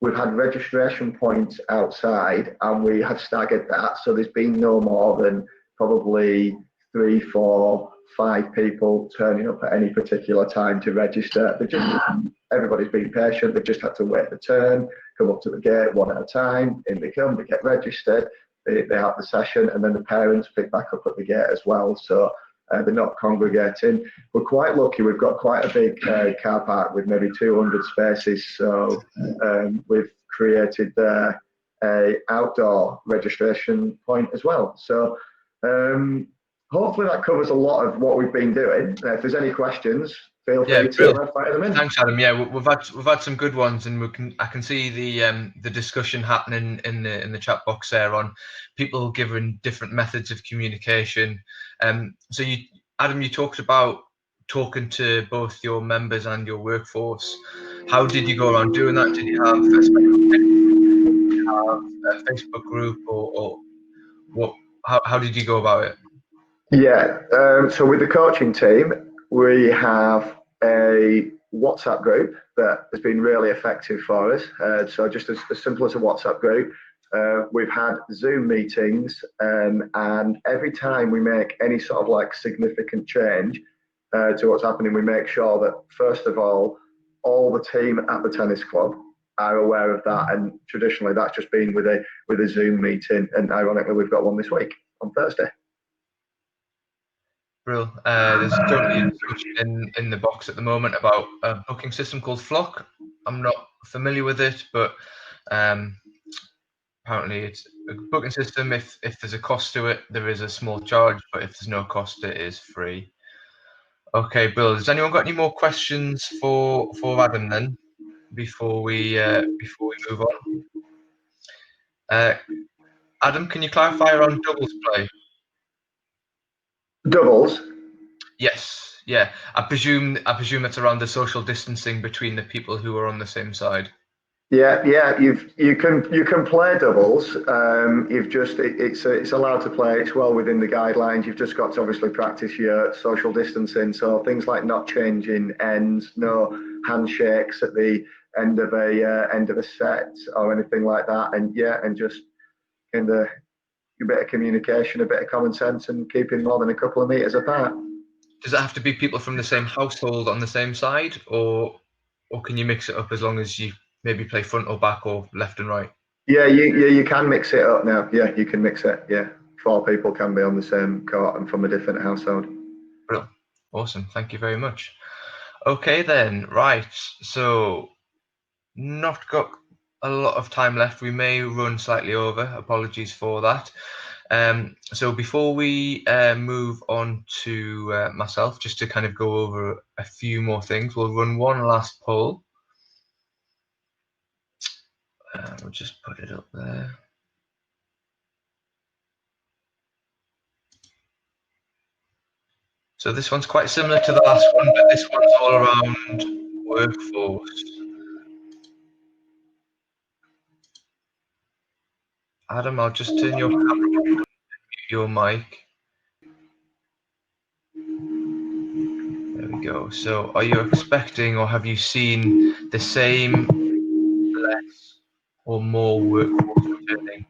S4: We've had registration points outside and we have staggered that. So there's been no more than probably 3, 4, 5 people turning up at any particular time to register. Everybody's been patient. They've just had to wait the turn, come up to the gate one at a time. In they come, they get registered, they have the session, and then the parents pick back up at the gate as well. So they're not congregating. We're quite lucky. We've got quite a big car park with maybe 200 spaces. So we've created there a outdoor registration point as well. So hopefully that covers a lot of what we've been doing. If there's any questions, feel free to fire them in.
S1: Thanks, Adam. Yeah, we've had some good ones, and I can see the discussion happening in the chat box there on people giving different methods of communication. So Adam, you talked about talking to both your members and your workforce. How did you go around doing that? Did you have a Facebook group, or what? How did you go about it?
S4: Yeah, so with the coaching team, we have a WhatsApp group that has been really effective for us. So just as simple as a WhatsApp group. We've had Zoom meetings, and every time we make any sort of like significant change to what's happening, we make sure that first of all the team at the tennis club are aware of that. And traditionally, that's just been with a Zoom meeting. And ironically, we've got one this week on Thursday.
S1: Brill. There's currently a discussion in the box at the moment about a booking system called Flock. I'm not familiar with it, but apparently it's a booking system. If there's a cost to it, there is a small charge, but if there's no cost, it is free. Okay, Bill. Has anyone got any more questions for Adam then before we move on? Adam, can you clarify around doubles play?
S4: Doubles?
S1: Yes. Yeah. I presume that's around the social distancing between the people who are on the same side.
S4: Yeah. You can play doubles. It's allowed to play. It's well within the guidelines. You've just got to obviously practice your social distancing. So things like not changing ends, no handshakes at the end of a set or anything like that. And just kind of a bit of communication, a bit of common sense, and keeping more than a couple of meters apart.
S1: Does it have to be people from the same household on the same side, or can you mix it up as long as you maybe play front or back or left and right?
S4: Yeah, you can mix it up now. Yeah, you can mix it. Yeah, 4 people can be on the same court and from a different household.
S1: Brilliant. Awesome. Thank you very much. Okay then, right. So not got a lot of time left. We may run slightly over. Apologies for that. So before we move on to myself, just to kind of go over a few more things, we'll run one last poll. We'll just put it up there. So this one's quite similar to the last one, but this one's all around workforce. Adam, I'll just turn your camera on and mute your mic. There we go. So are you expecting, or have you seen the same, less, or more workforce returning?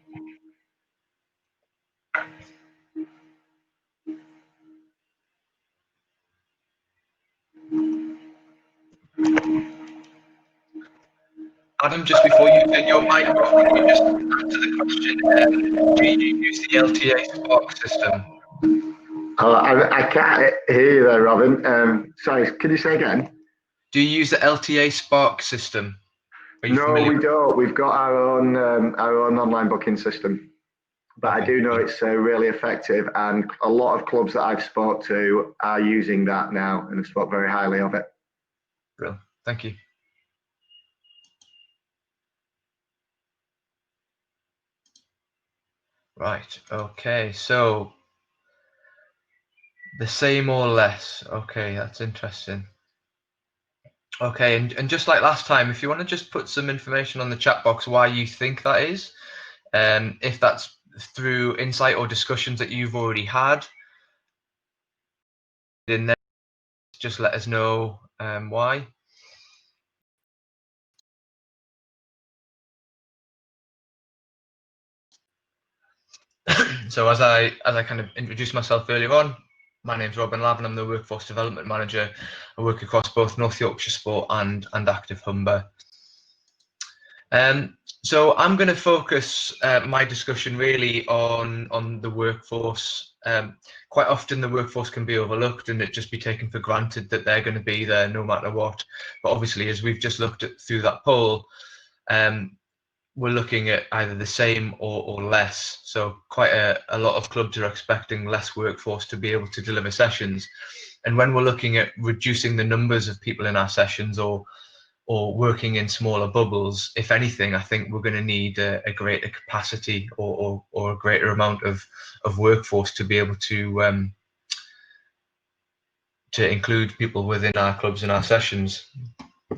S1: Adam, just before you turn your mic off, can you just answer the question, do you use the LTA Spark system?
S4: I can't hear you there, Robin. Sorry, can you say again?
S1: Do you use the LTA Spark system?
S4: No, we don't. We've got our own online booking system. But okay. I do know it's really effective, and a lot of clubs that I've spoke to are using that now and have spoke very highly of it.
S1: Brilliant. Thank you. Right. Okay. So the same or less. Okay, that's interesting. Okay, and just like last time, if you want to just put some information on the chat box why you think that is, if that's through insight or discussions that you've already had, then just let us know why. So as I kind of introduced myself earlier on, my name's Robin Lavin. I'm the Workforce Development Manager. I work across both North Yorkshire Sport and Active Humber. So I'm going to focus my discussion really on the workforce. Quite often the workforce can be overlooked and it just be taken for granted that they're going to be there no matter what. But obviously, as we've just looked at through that poll, we're looking at either the same or less. So quite a lot of clubs are expecting less workforce to be able to deliver sessions. And when we're looking at reducing the numbers of people in our sessions or working in smaller bubbles, if anything, I think we're going to need a greater capacity or a greater amount of workforce to be able to include people within our clubs and our sessions.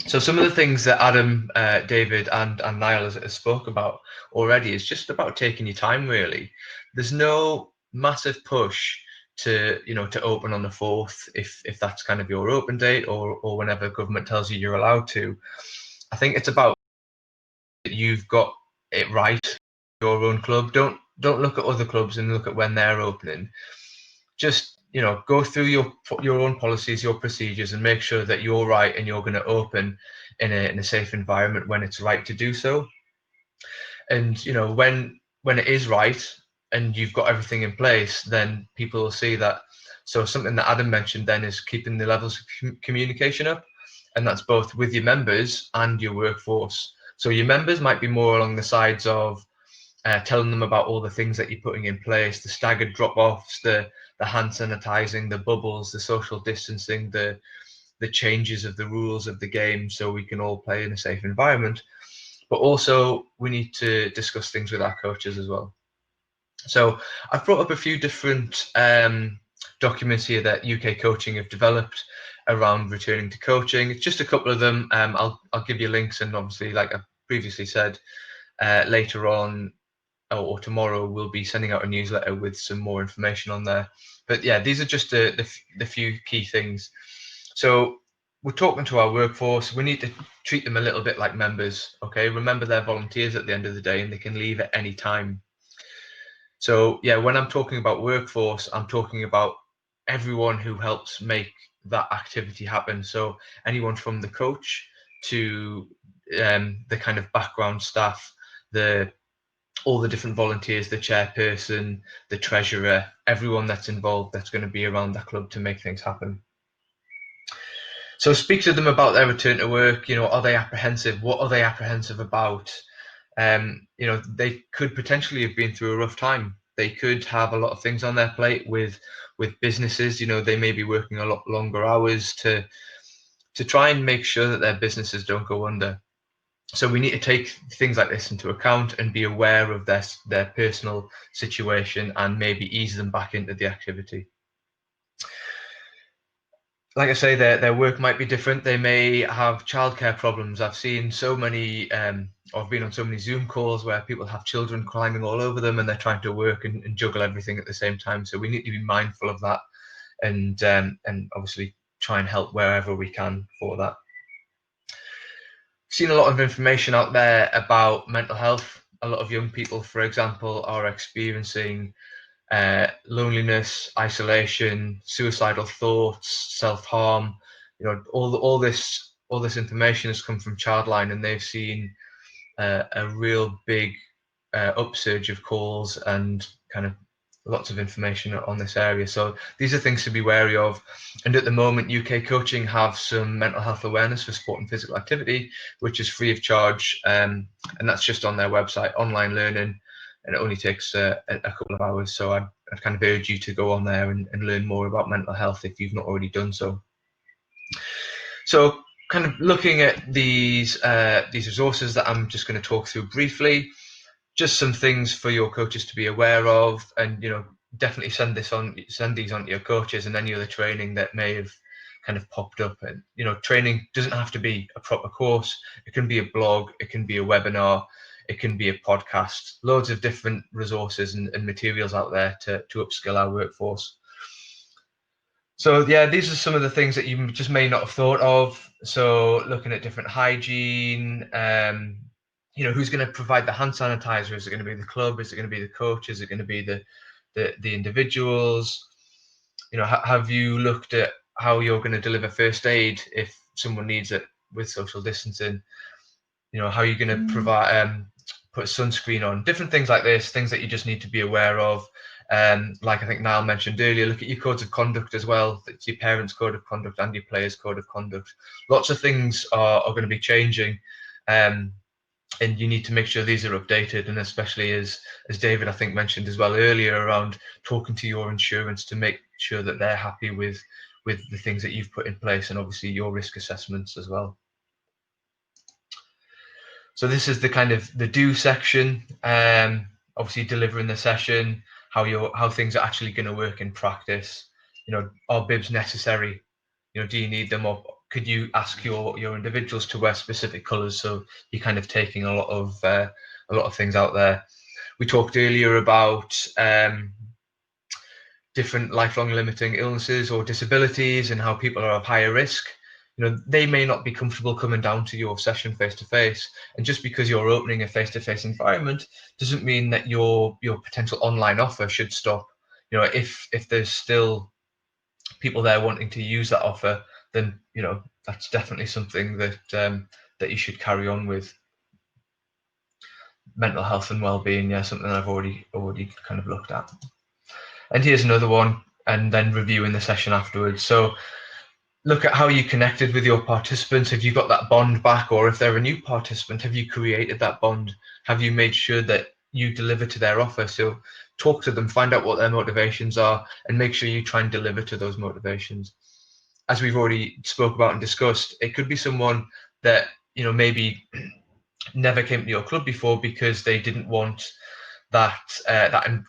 S1: So some of the things that Adam, David, and Niall has spoke about already is just about taking your time. Really, there's no massive push to to open on the 4th if that's kind of your open date or whenever government tells you you're allowed to. I think it's about that you've got it right. Your own club. Don't look at other clubs and look at when they're opening. Just go through your own policies, your procedures, and make sure that you're right and you're going to open in a safe environment when it's right to do so. And when it is right and you've got everything in place, then people will see that. So something that Adam mentioned then is keeping the levels of communication up, and that's both with your members and your workforce. So your members might be more along the sides of telling them about all the things that you're putting in place, the staggered drop-offs, the hand sanitizing, the bubbles, the social distancing, the changes of the rules of the game so we can all play in a safe environment. But also we need to discuss things with our coaches as well. So I've brought up a few different documents here that UK Coaching have developed around returning to coaching. It's just a couple of them. I'll give you links, and obviously, like I previously said, later on or tomorrow we'll be sending out a newsletter with some more information on there. But yeah, these are just the few key things. So we're talking to our workforce. We need to treat them a little bit like members. Okay, remember they're volunteers at the end of the day and they can leave at any time. So yeah, when I'm talking about workforce, I'm talking about everyone who helps make that activity happen. So anyone from the coach to the kind of background staff, all the different volunteers, the chairperson, the treasurer, everyone that's involved that's going to be around that club to make things happen. So speak to them about their return to work. Are they apprehensive? What are they apprehensive about? They could potentially have been through a rough time. They could have a lot of things on their plate with businesses. They may be working a lot longer hours to try and make sure that their businesses don't go under. So we need to take things like this into account and be aware of their personal situation and maybe ease them back into the activity. Like I say, their work might be different. They may have childcare problems. I've seen so many, I've been on so many Zoom calls where people have children climbing all over them and they're trying to work and juggle everything at the same time. So we need to be mindful of that and obviously try and help wherever we can for that. Seen a lot of information out there about mental health. A lot of young people, for example, are experiencing loneliness, isolation, suicidal thoughts, self-harm. All this information has come from Childline, and they've seen a real big upsurge of calls and kind of lots of information on this area. So these are things to be wary of. And at the moment, UK Coaching have some mental health awareness for sport and physical activity, which is free of charge. And that's just on their website, online learning, and it only takes a couple of hours. So I'd kind of urge you to go on there and learn more about mental health if you've not already done so. So kind of looking at these resources that I'm just going to talk through briefly. just some things for your coaches to be aware of, and definitely send these on to your coaches and any other training that may have kind of popped up. And training doesn't have to be a proper course. It can be a blog, it can be a webinar, it can be a podcast. Loads of different resources and materials out there to upskill our workforce. So yeah, these are some of the things that you just may not have thought of. So looking at different hygiene, who's going to provide the hand sanitizer? Is it going to be the club? Is it going to be the coach? Is it going to be the individuals? Have you looked at how you're going to deliver first aid if someone needs it with social distancing? How are you going to provide put sunscreen on? Different things like this, things that you just need to be aware of. Like I think Niall mentioned earlier, look at your codes of conduct as well. That's your parents' code of conduct and your players' code of conduct. Lots of things are going to be changing, and you need to make sure these are updated. And especially as David I think mentioned as well earlier, around talking to your insurance to make sure that they're happy with the things that you've put in place, and obviously your risk assessments as well. So this is the kind of the do section. Obviously delivering the session, how things are actually going to work in practice. Are bibs necessary? Do you need them, or could you ask your individuals to wear specific colours? So you're kind of taking a lot of things out there. We talked earlier about different lifelong limiting illnesses or disabilities and how people are of higher risk. They may not be comfortable coming down to your session face to face, and just because you're opening a face to face environment doesn't mean that your potential online offer should stop. If there's still people there wanting to use that offer, then that's definitely something that that you should carry on with. Mental health and well-being, yeah, something I've already kind of looked at. And here's another one, and then reviewing the session afterwards. So look at how you connected with your participants. Have you got that bond back? Or if they're a new participant, have you created that bond? Have you made sure that you deliver to their offer? So talk to them, find out what their motivations are, and make sure you try and deliver to those motivations. As we've already spoke about and discussed, it could be someone that maybe never came to your club before because they didn't want that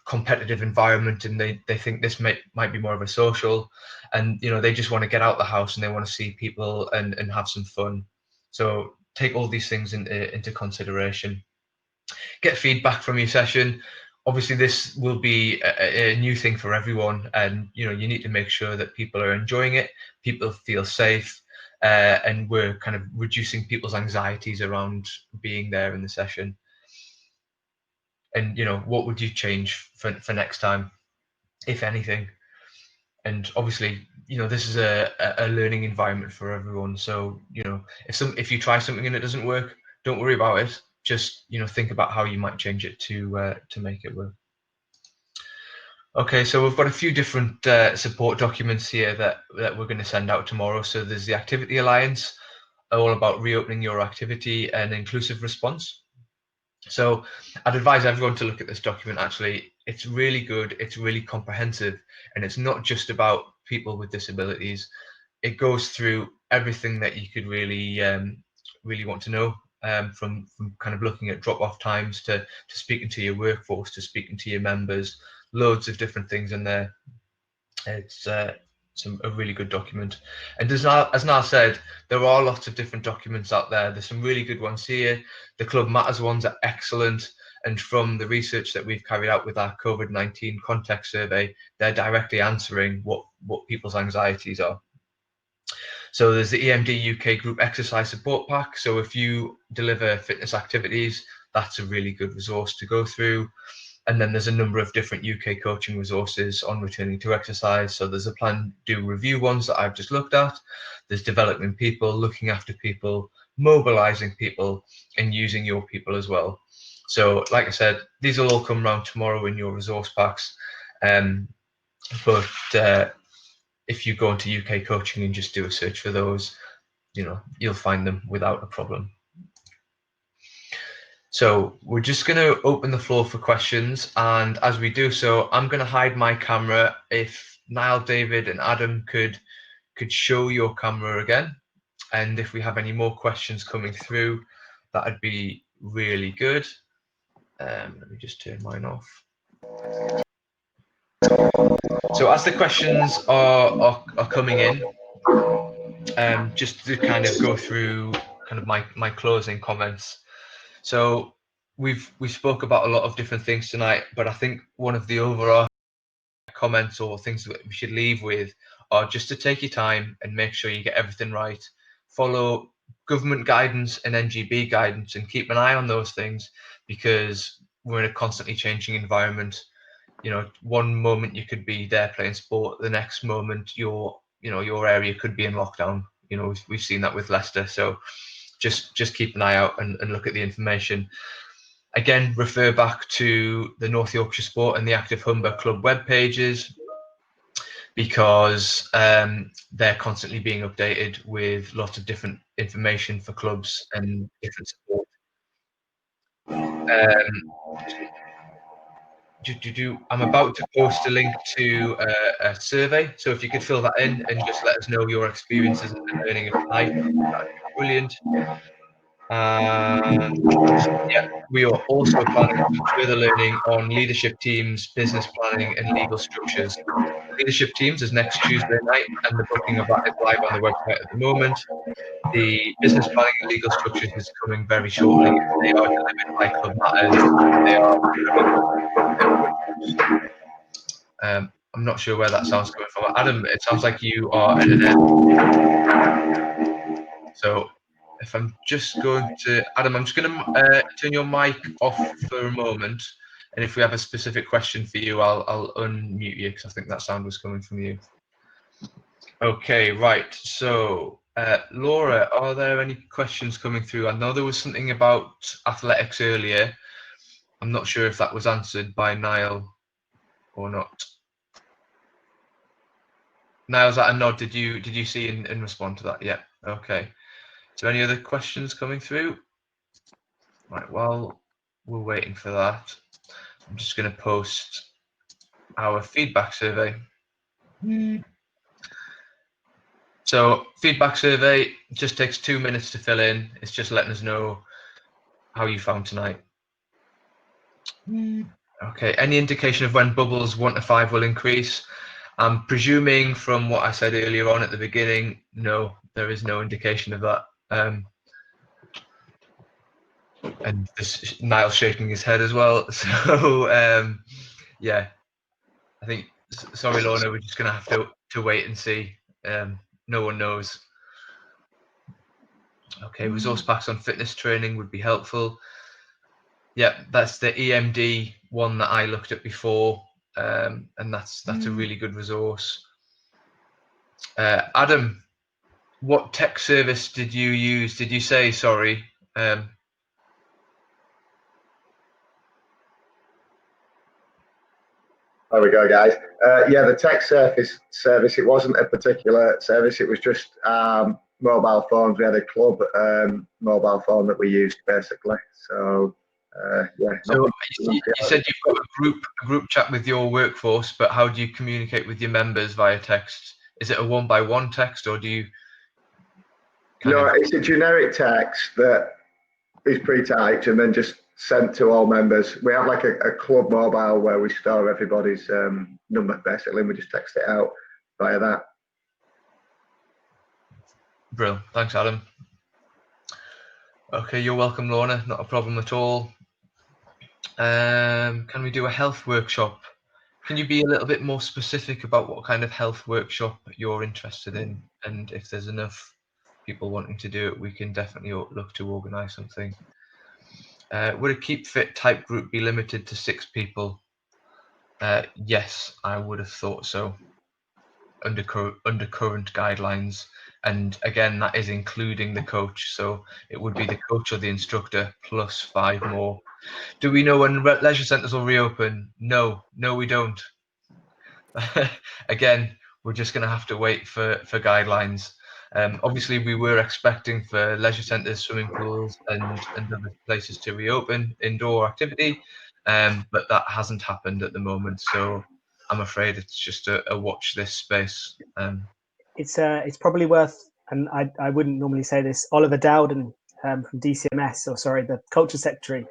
S1: competitive environment, and they think this might be more of a social, and they just want to get out the house and they want to see people and have some fun. So take all these things into consideration. Get feedback from your session. Obviously this will be a new thing for everyone, and you need to make sure that people are enjoying it, people feel safe, and we're kind of reducing people's anxieties around being there in the session. And what would you change for next time, if anything? And obviously this is a learning environment for everyone. So if you try something and it doesn't work, don't worry about it. Just think about how you might change it to make it work. Okay, so we've got a few different support documents here that we're going to send out tomorrow. So there's the Activity Alliance, all about reopening your activity and inclusive response. So I'd advise everyone to look at this document. Actually, it's really good, it's really comprehensive, and it's not just about people with disabilities. It goes through everything that you could really want to know, from kind of looking at drop-off times to speaking to your workforce, to speaking to your members. Loads of different things in there. It's a really good document. And as Niall said, there are lots of different documents out there. There's some really good ones here. The Club Matters ones are excellent. And from the research that we've carried out with our COVID-19 context survey, they're directly answering what people's anxieties are. So there's the EMD UK Group Exercise Support Pack. So if you deliver fitness activities, that's a really good resource to go through. And then there's a number of different UK coaching resources on returning to exercise. So there's a plan do review ones that I've just looked at. There's developing people, looking after people, mobilizing people, and using your people as well. So like I said, these will all come around tomorrow in your resource packs. But if you go into UK coaching and just do a search for those, you'll find them without a problem. So we're just going to open the floor for questions, and as we do so, I'm going to hide my camera. If Niall, David, and Adam could show your camera again, and if we have any more questions coming through, that'd be really good. Let me just turn mine off. So as the questions are coming in, just to kind of go through kind of my closing comments. So we spoke about a lot of different things tonight, but I think one of the overall comments or things that we should leave with are just to take your time and make sure you get everything right. Follow government guidance and NGB guidance and keep an eye on those things, because we're in a constantly changing environment. You know, one moment you could be there playing sport, the next moment your area could be in lockdown. You know, we've seen that with Leicester. So just keep an eye out and look at the information. Again, refer back to the North Yorkshire Sport and the Active Humber Club web pages, because they're constantly being updated with lots of different information for clubs and different support. I'm about to post a link to a survey, so if you could fill that in and just let us know your experiences and learning of tonight, that'd be brilliant. Yeah, we are also planning some further learning on leadership teams, business planning, and legal structures. Leadership teams is next Tuesday night, and the booking of that is live on the website at the moment. The business planning and legal structures is coming very shortly. They are delivered by Club Matters. They are. I'm not sure where that sound's coming from. Adam, it sounds like you are in an. So if I'm just going to, Adam, I'm just going to turn your mic off for a moment, and if we have a specific question for you, I'll unmute you, because I think that sound was coming from you. Okay, right. So Laura, are there any questions coming through? I know there was something about athletics earlier. I'm not sure if that was answered by Niall or not. Niall, is that a nod? Did you see and respond to that? Yeah. Okay. So any other questions coming through? Right, while we're waiting for that, I'm just going to post our feedback survey. So feedback survey just takes 2 minutes to fill in. It's just letting us know how you found tonight. Okay, any indication of when bubbles 1 to 5 will increase? I'm presuming from what I said earlier on at the beginning, no, there is no indication of that. And this Niall shaking his head as well. So yeah, I think, sorry Lorna, we're just gonna have to wait and see. No one knows. Okay, resource packs on fitness training would be helpful. Yeah, that's the EMD one that I looked at before, and that's a really good resource. Adam, what tech service did you use? Did you say, sorry?
S4: There we go, guys. Yeah, the tech service, it wasn't a particular service. It was just mobile phones. We had a club mobile phone that we used, basically. So, yeah.
S1: So you said you've got a group chat with your workforce, but how do you communicate with your members via text? Is it a 1-by-1 text, or do you?
S4: No, it's a generic text that is pre-typed and then just sent to all members. We have like a club mobile where we store everybody's number, basically, and we just text it out via that.
S1: Brilliant. Thanks, Adam. Okay, you're welcome, Lorna. Not a problem at all. Can we do a health workshop? Can you be a little bit more specific about what kind of health workshop you're interested in? And if there's enough people wanting to do it, we can definitely look to organise something. Would a keep fit type group be limited to 6 people? Yes, I would have thought so. Under current guidelines, and again, that is including the coach. So it would be the coach or the instructor plus 5 more. Do we know when leisure centres will reopen? No, we don't. Again, we're just going to have to wait for guidelines. Obviously, we were expecting for leisure centres, swimming pools, and other places to reopen indoor activity, but that hasn't happened at the moment. So I'm afraid it's just a watch this space.
S2: It's probably worth, and I wouldn't normally say this, Oliver Dowden from DCMS, or sorry, the Culture Secretary,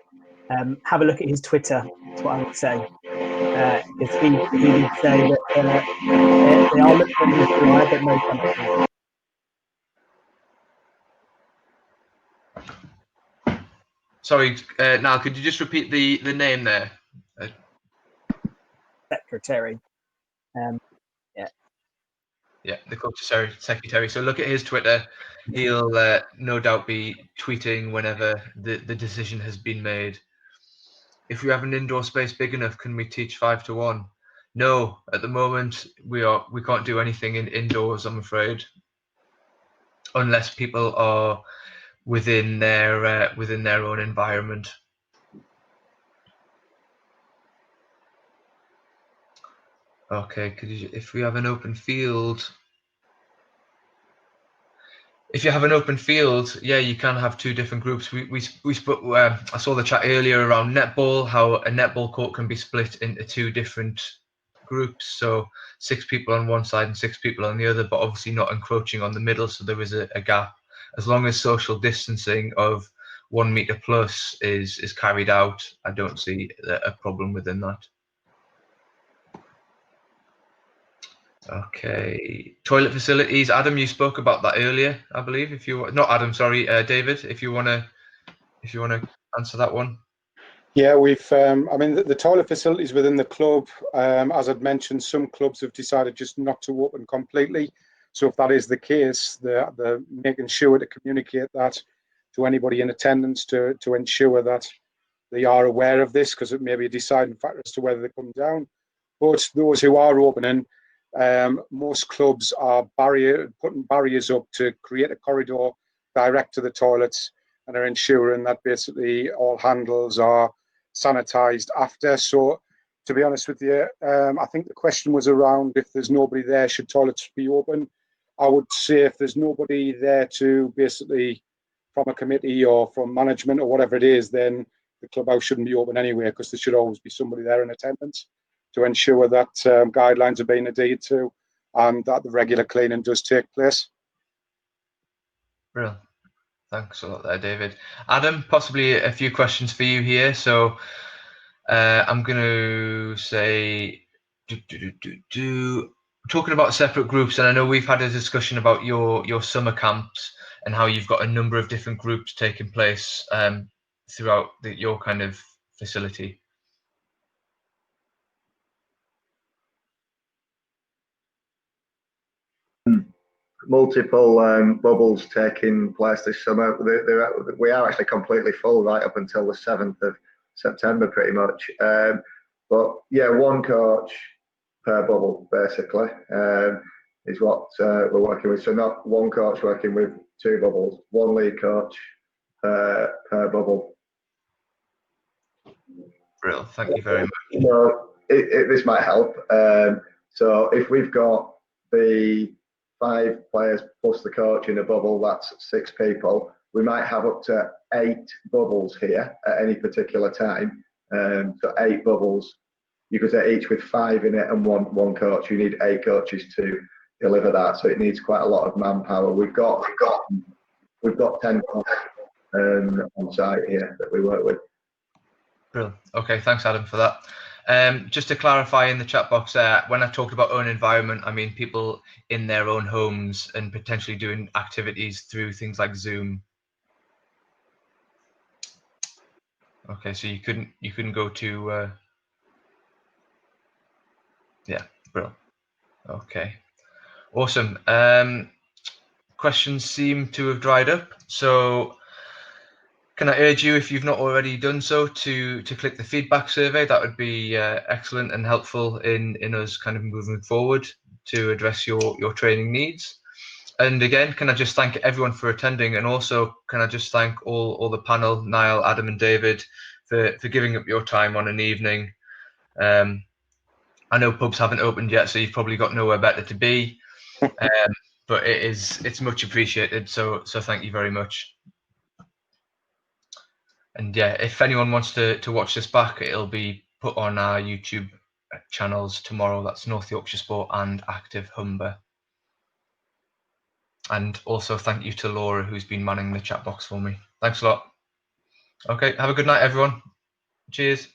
S2: have a look at his Twitter. That's what I would say. Because he did say that they are looking at this July, but no countries.
S1: Sorry, Niall, could you just repeat the name there?
S2: Secretary.
S1: Yeah, the club secretary. So look at his Twitter. He'll no doubt be tweeting whenever the decision has been made. If we have an indoor space big enough, can we teach 5-1? No, at the moment we can't do anything indoors, I'm afraid, unless people are within their own environment. Okay, if we have an open field. If you have an open field, yeah, you can have two different groups. We spoke. I saw the chat earlier around netball, how a netball court can be split into two different groups. So 6 people on one side and 6 people on the other, but obviously not encroaching on the middle. So there is a gap. As long as social distancing of 1 meter plus is carried out, I don't see a problem within that. Okay, toilet facilities. Adam, you spoke about that earlier, I believe. If you not Adam, sorry, David. If you wanna answer that one.
S3: Yeah, we've. I mean, the toilet facilities within the club, as I'd mentioned, some clubs have decided just not to open completely. So if that is the case, they're making sure to communicate that to anybody in attendance to ensure that they are aware of this, because it may be a deciding factor as to whether they come down. But those who are opening, most clubs are putting barriers up to create a corridor direct to the toilets, and are ensuring that basically all handles are sanitized after. So to be honest with you, I think the question was around if there's nobody there, should toilets be open? I would say if there's nobody there to basically from a committee or from management or whatever it is, then the clubhouse shouldn't be open anyway, because there should always be somebody there in attendance to ensure that guidelines are being adhered to and that the regular cleaning does take place.
S1: Brilliant. Thanks a lot there, David. Adam, possibly a few questions for you here. So I'm going to say, talking about separate groups, and I know we've had a discussion about your summer camps and how you've got a number of different groups taking place throughout your kind of facility.
S4: Multiple bubbles taking place this summer. We are actually completely full right up until the 7th of September, pretty much. But yeah, 1 coach per bubble, basically, is what we're working with. So not 1 coach working with 2 bubbles, 1 lead coach per bubble.
S1: Brilliant. Thank you very much.
S4: So this might help. So if we've got the 5 players plus the coach in a bubble, that's 6 people. We might have up to 8 bubbles here at any particular time. So 8 bubbles. You could say each with 5 in it and one coach. You need 8 coaches to deliver that. So it needs quite a lot of manpower. We've got 10 on site here that we work with.
S1: Brilliant. Okay, thanks, Adam, for that. Just to clarify in the chat box there, when I talked about own environment, I mean people in their own homes and potentially doing activities through things like Zoom. Okay, so you couldn't go to yeah, brilliant. Okay, awesome. Questions seem to have dried up, so can I urge you, if you've not already done so, to click the feedback survey? That would be excellent and helpful in us kind of moving forward to address your training needs. And again, can I just thank everyone for attending, and also can I just thank all the panel, Niall, Adam and David, for giving up your time on an evening. I know pubs haven't opened yet, so you've probably got nowhere better to be, but it's much appreciated. So thank you very much. And yeah, if anyone wants to watch this back, it'll be put on our YouTube channels tomorrow. That's North Yorkshire Sport and Active Humber. And also thank you to Laura, who's been manning the chat box for me. Thanks a lot. Okay, have a good night, everyone. Cheers.